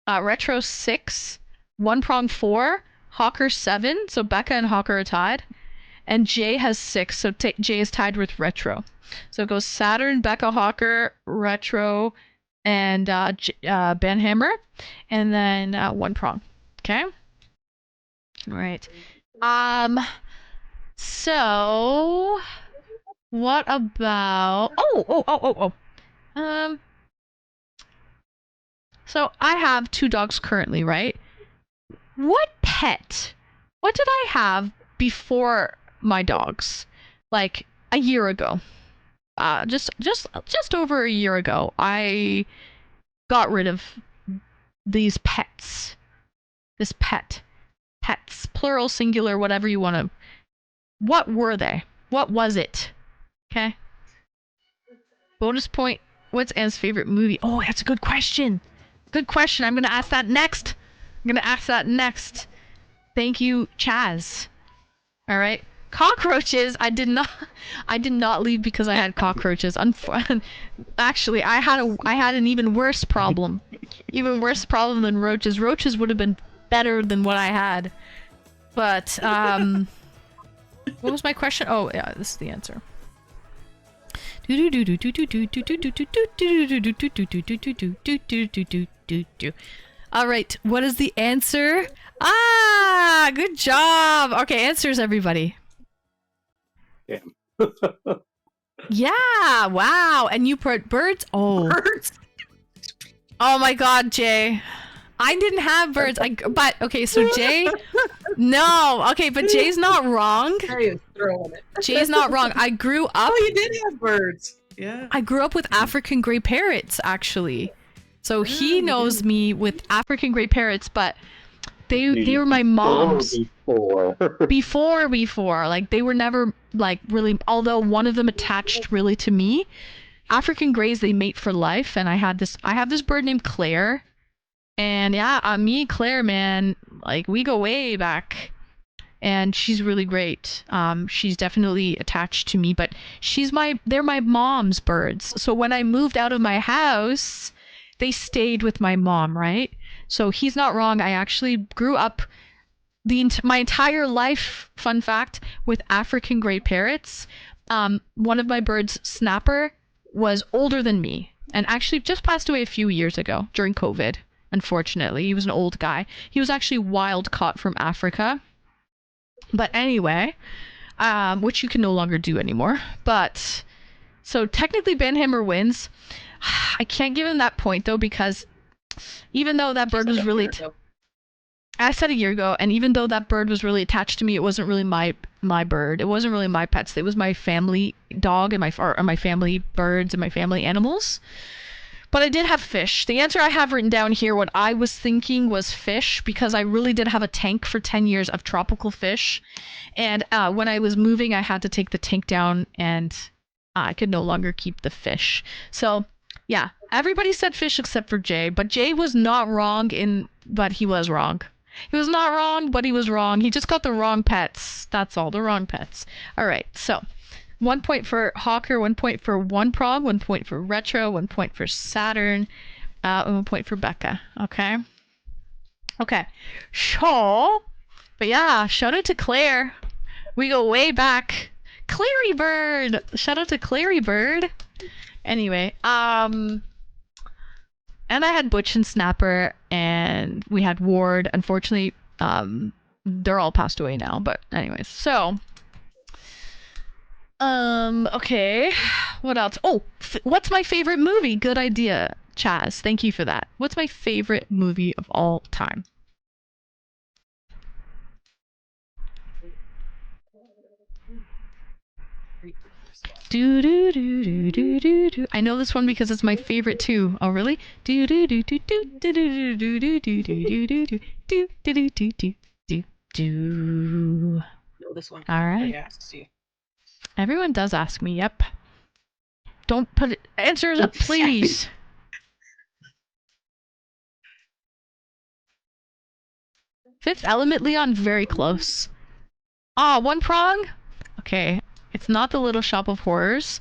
Retro 6, one prong 4, Hawker 7. So Becca and Hawker are tied. And Jay has 6, so Jay is tied with Retro. So it goes Saturn, Becca, Hawker, Retro, and Ben Hammer, and then one prong. Okay. All right. So what about? So I have 2 dogs currently, right? What did I have before my dogs? Like a year ago. Just over a year ago, I got rid of these pets. This pets, plural, singular, whatever you want to. What were they? What was it? Okay. Bonus point. What's Anne's favorite movie? Oh, that's a good question. Good question. I'm gonna ask that next. Thank you, Chaz. All right. Cockroaches. I did not leave because I had cockroaches. Actually, I had an even worse problem. Even worse problem than roaches. Roaches would have been better than what I had. But what was my question? Oh, yeah, this is the answer. All right, what is the answer? Ah, good job. Okay, answers, everybody. Damn. Yeah, wow. And you put birds? Oh. Birds. Oh my god, Jay. I didn't have birds. But okay, so Jay, no. Okay, but Jay's not wrong. Jay's not wrong. I grew up. Oh, you did have birds. Yeah. I grew up with African gray parrots, actually. So he knows me with African gray parrots, but they were my mom's before. Like they were never like really. Although one of them attached really to me. African grays, they mate for life, and I have this bird named Claire. And yeah, me and Claire, man, like we go way back, and she's really great. She's definitely attached to me, but they're my mom's birds. So when I moved out of my house, they stayed with my mom, right? So he's not wrong. I actually grew up my entire life, fun fact, with African gray parrots. One of my birds, Snapper, was older than me, and actually just passed away a few years ago during COVID. Unfortunately, he was an old guy. He was actually wild caught from Africa. But anyway, which you can no longer do anymore. But so technically Ben Hammer wins. I can't give him that point though, because even though that bird was really I said a year ago, and even though that bird was really attached to me, it wasn't really my bird. It wasn't really my pets. It was my family dog and my family birds and my family animals. But I did have fish. The answer I have written down here, what I was thinking was fish, because I really did have a tank for 10 years of tropical fish. And when I was moving, I had to take the tank down, and I could no longer keep the fish. So, yeah, everybody said fish except for Jay. But Jay was not wrong, but he was wrong. He was not wrong, but he was wrong. He just got the wrong pets. That's all, the wrong pets. All right, so 1 point for Hawker, 1 point for one prong, 1 point for Retro, 1 point for Saturn, and 1 point for Becca. Okay. Sure. But yeah, shout out to Claire. We go way back. Clary Bird. Shout out to Clary Bird. Anyway, and I had Butch and Snapper, and we had Ward. Unfortunately, they're all passed away now. But anyways, so. Okay. What else? Oh, what's my favorite movie? Good idea, Chaz. Thank you for that. What's my favorite movie of all time? Do do do do do do do. I know this one because it's my favorite too. Oh really? Do do do do do do do do do do do do do do do do do do do do. No, this one. All right. I asked you. Everyone does ask me. Yep. Don't put it. Answers, please. Fifth Element, Leon, very close. Ah, one prong? Okay. It's not the Little Shop of Horrors,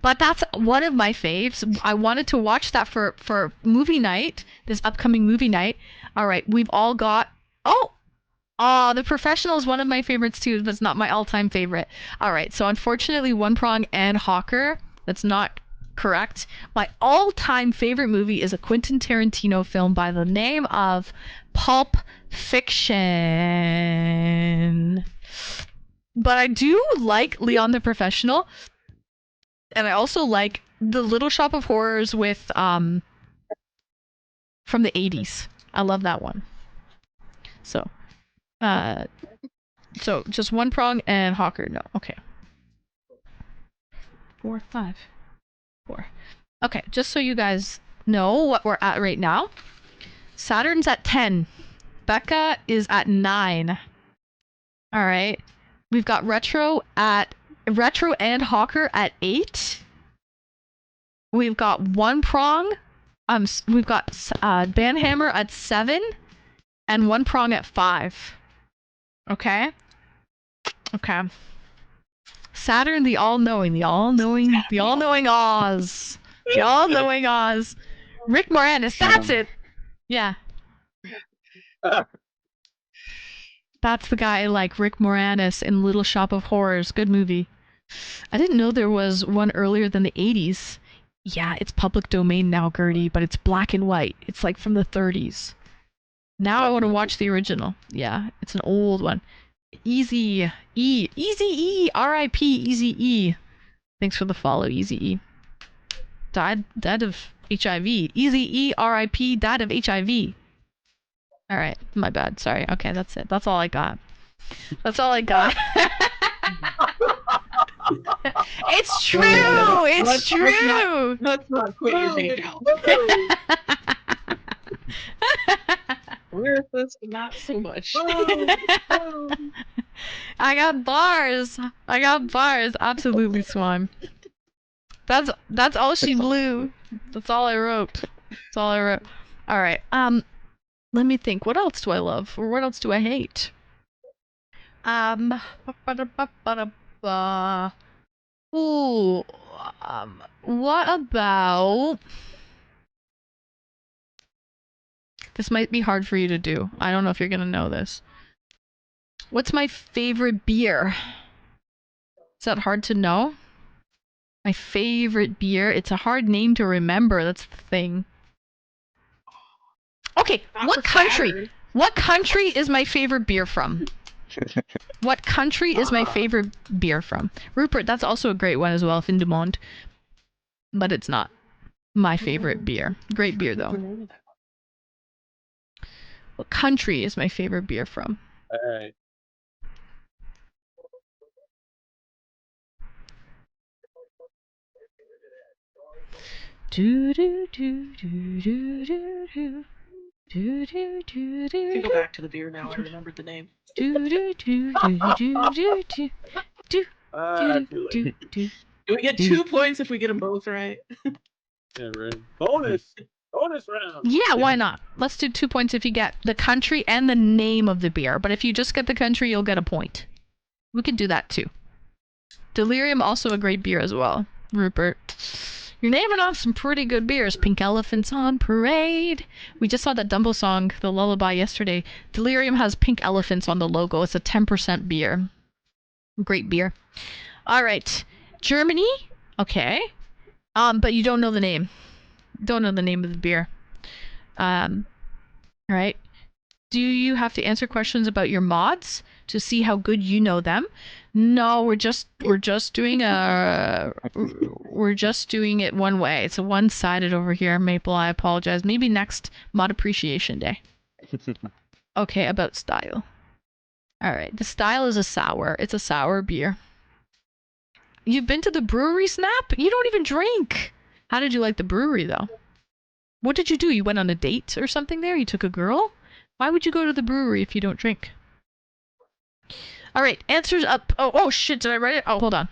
but that's one of my faves. I wanted to watch that for movie night, this upcoming movie night. All right, we've all got... Oh, The Professional is one of my favorites too, but it's not my all-time favorite. All right, so unfortunately, One Prong and Hawker, that's not correct. My all-time favorite movie is a Quentin Tarantino film by the name of Pulp Fiction. But I do like Leon the Professional, and I also like The Little Shop of Horrors with from the 80s. I love that one. So just One Prong and Hawker. No, okay. 4, 5, 4. Okay, just so you guys know what we're at right now. Saturn's at 10. Becca is at 9. All right. We've got Retro and Hawker at 8. We've got One Prong. We've got Banhammer at 7 and One Prong at 5. Okay. Okay. Saturn, the all-knowing Oz. The all-knowing Oz. Rick Moranis, that's it! Yeah. That's the guy like Rick Moranis in Little Shop of Horrors. Good movie. I didn't know there was one earlier than the 80s. Yeah, it's public domain now, Gertie, but it's black and white. It's like from the 30s. Now I want to watch the original. Yeah, it's an old one. Easy E, R.I.P. Easy E. Thanks for the follow, Easy E. Died of HIV. Easy E, R.I.P. died of HIV. All right, my bad. Sorry. Okay, that's it. That's all I got. It's true. It's true. Let's not quit your day job. Where is this? Not so much. I got bars. Absolutely, Swan. That's all she blew. That's all I wrote. All right. Let me think. What else do I love? Or what else do I hate? Ooh. What about... This might be hard for you to do. I don't know if you're gonna know this. What's my favorite beer? Is that hard to know? My favorite beer? It's a hard name to remember, that's the thing. Okay, what country? What country is my favorite beer from? What country is my favorite beer from? Rupert, that's also a great one as well, Fin du Monde. But it's not my favorite beer. Great beer, though. What country is my favorite beer from? Alright. Do do do do do do do. Do do do do. I can go back to the beer now. I remembered the name. Do do do do do do do do do do. Do we get 2 points if we get them both right? Yeah, right. Bonus round. Yeah, why not? Let's do 2 points if you get the country and the name of the beer. But if you just get the country, you'll get a point. We could do that too. Delirium, also a great beer as well. Rupert. You're naming off some pretty good beers. Pink Elephants on Parade. We just saw that Dumbo song, The Lullaby, yesterday. Delirium has pink elephants on the logo. It's a 10% beer. Great beer. All right. Germany. Okay. But you don't know the name. Don't know the name of the beer. All right. Do you have to answer questions about your mods to see how good you know them? No, we're just doing it one way. It's a one-sided over here, Maple. I apologize. Maybe next Mod Appreciation Day. Okay, about style. All right, the style is a sour. It's a sour beer. You've been to the brewery, Snap? You don't even drink. How did you like the brewery, though? What did you do? You went on a date or something there? You took a girl? Why would you go to the brewery if you don't drink? All right, answers up. Oh shit! Did I write it? Oh, hold on.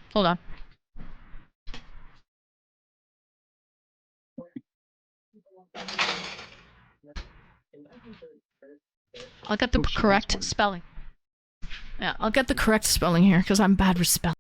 I'll get the correct spelling. Yeah, I'll get the correct spelling here because I'm bad with spelling.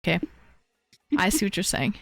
Okay, I see what you're saying.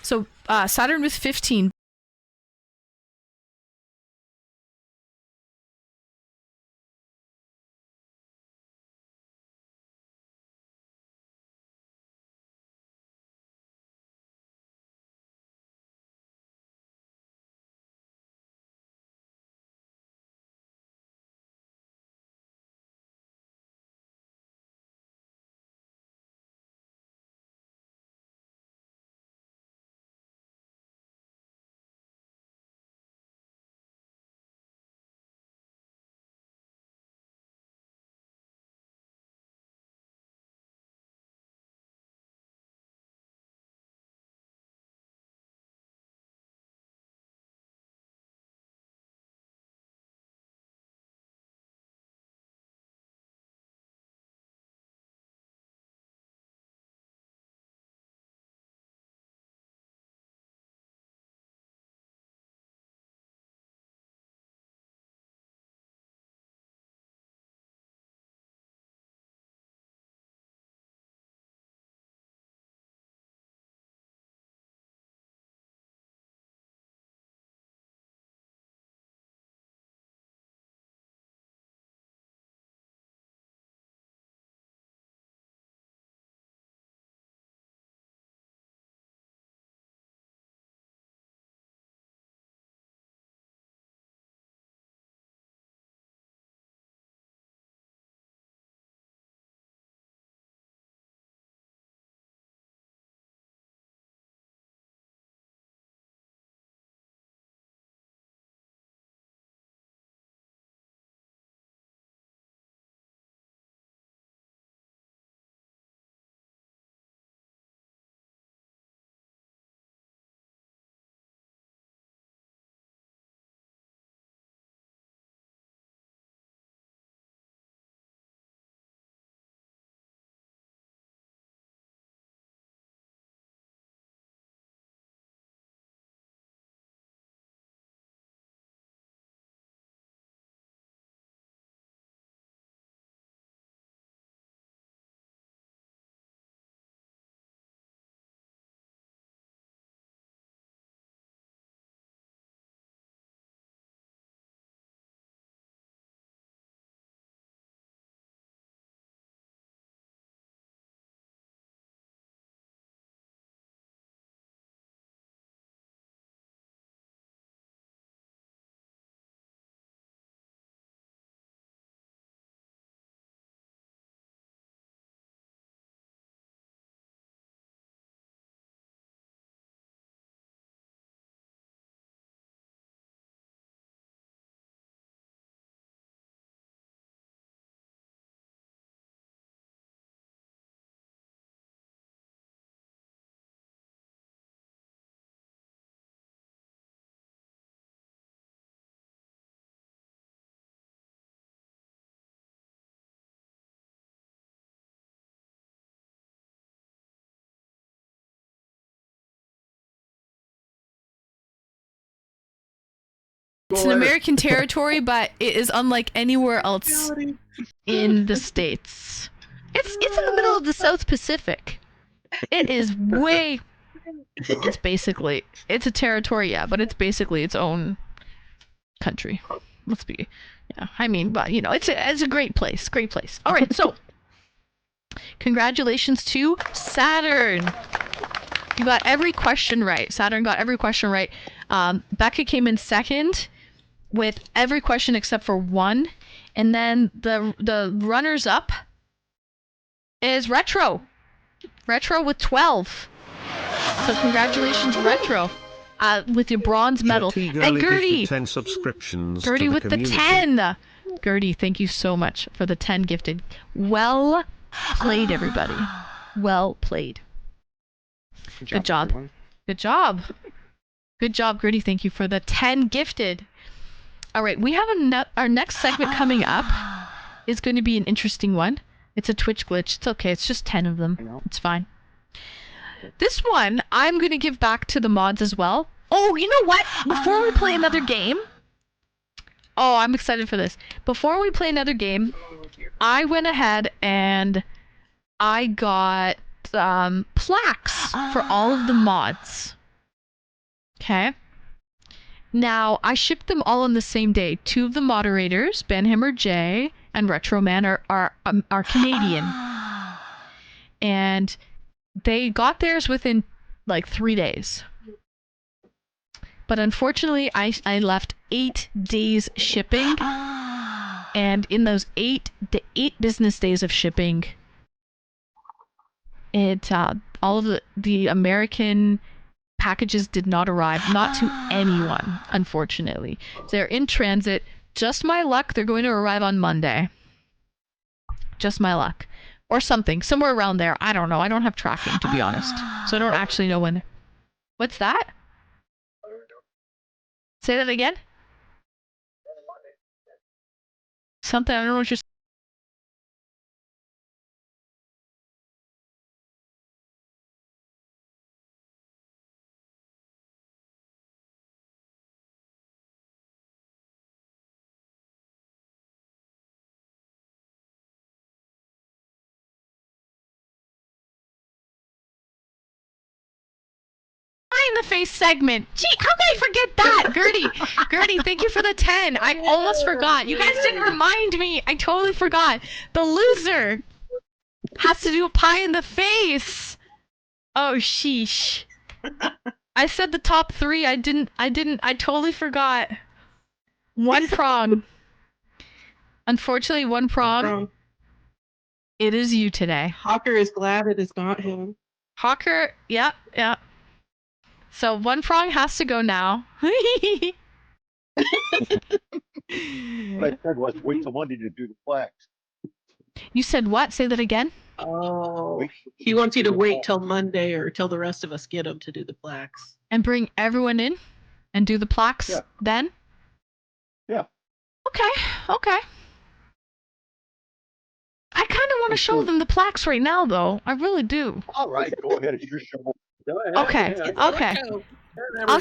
So Saturn with 15. It's an American territory, but it is unlike anywhere else in the States. It's in the middle of the South Pacific. It is way. It's a territory, yeah, but it's basically its own country. Let's be, yeah. I mean, but you know, it's a great place. Great place. All right, so congratulations to Saturn. You got every question right. Saturn got every question right. Becca came in second with every question except for one, and then the runners up is Retro with 12. So congratulations, Retro, with your bronze medal. And Gertie, 10 subscriptions Gertie to the with community. the 10. Gertie, thank you so much for the 10 gifted. Well played, everybody. Well played. Good job. Everyone. Good job. Good job, Gertie. Thank you for the 10 gifted. All right, we have our next segment coming up is going to be an interesting one. It's a Twitch glitch. It's okay. It's just 10 of them. It's fine. This one, I'm going to give back to the mods as well. Oh, you know what? Before we play another game... Oh, I'm excited for this. Before we play another game, I went ahead and I got plaques for all of the mods. Okay. Now, I shipped them all on the same day. 2 of the moderators, Ben Hammer J and Retro Man, are Canadian. And they got theirs within like 3 days. But unfortunately, I left 8 days shipping. And in those 8 business days of shipping, all of the American packages did not arrive, not to anyone, unfortunately. They're in transit. Just my luck, they're going to arrive on Monday. Just my luck. Or something, somewhere around there. I don't know. I don't have tracking, to be honest. So I don't actually know when. What's that? Say that again? Something, I don't know what you're saying. In the face segment. Gee, how can I forget that? Gertie, thank you for the 10. I almost forgot. You guys didn't remind me. I totally forgot. The loser has to do a pie in the face. Oh, sheesh. I said the top 3. I totally forgot. One prong. Unfortunately, one prong. It is you today. Hawker is glad it is not him. Hawker, yeah. So one prong has to go now. What I said was wait till Monday to do the plaques. You said what? Say that again. Oh, he wants you to wait till Monday or till the rest of us get him to do the plaques. And bring everyone in and do the plaques then? Yeah. Okay. I kind of want to show them the plaques right now, though. I really do. All right, go ahead. It's your show. Okay. I'll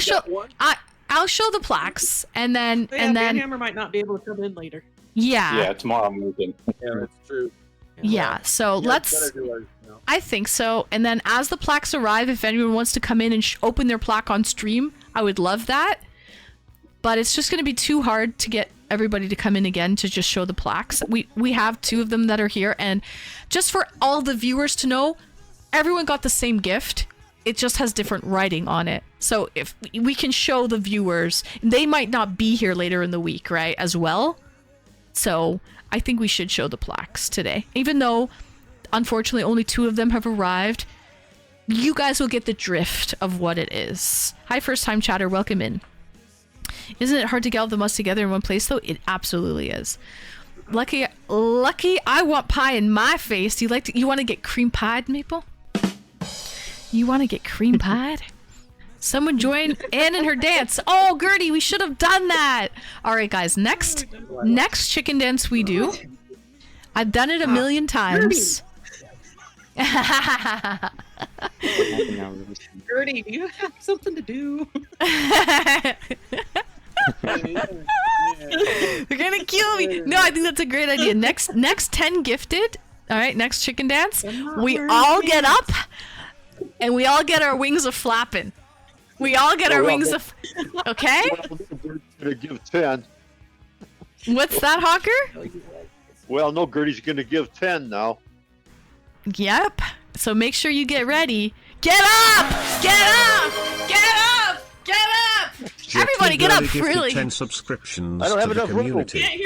show the plaques and then Hammer might not be able to come in later. Yeah, tomorrow I'm working. Yeah, that's true. Yeah, so let's. I think so. And then as the plaques arrive, if anyone wants to come in and open their plaque on stream, I would love that. But it's just going to be too hard to get everybody to come in again to just show the plaques. We have 2 of them that are here, and just for all the viewers to know, everyone got the same gift. It just has different writing on it. So if we can show the viewers, they might not be here later in the week, right, as well. So I think we should show the plaques today. Even though, unfortunately, only 2 of them have arrived, you guys will get the drift of what it is. Hi, first-time chatter. Welcome in. Isn't it hard to get all of them us together in one place, though? It absolutely is. Lucky, I want pie in my face. You want to get cream pied, Maple? You want to get cream pied? Someone join Anne in her dance. Oh, Gertie, we should have done that. All right, guys. Next chicken dance we do. I've done it a million times. Gertie, do you have something to do? They're gonna kill me. No, I think that's a great idea. Next 10 gifted. All right, next chicken dance. We all get up, and we all get our wings a flapping. We all get our wings of. Okay. Gonna give 10. What's that, Hawker? Well, no, Gertie's gonna give 10 now. Yep. So make sure you get ready. Get up! Get up! Get up! Get up! Everybody get up, really. 10 subscriptions I don't to have the enough room. community.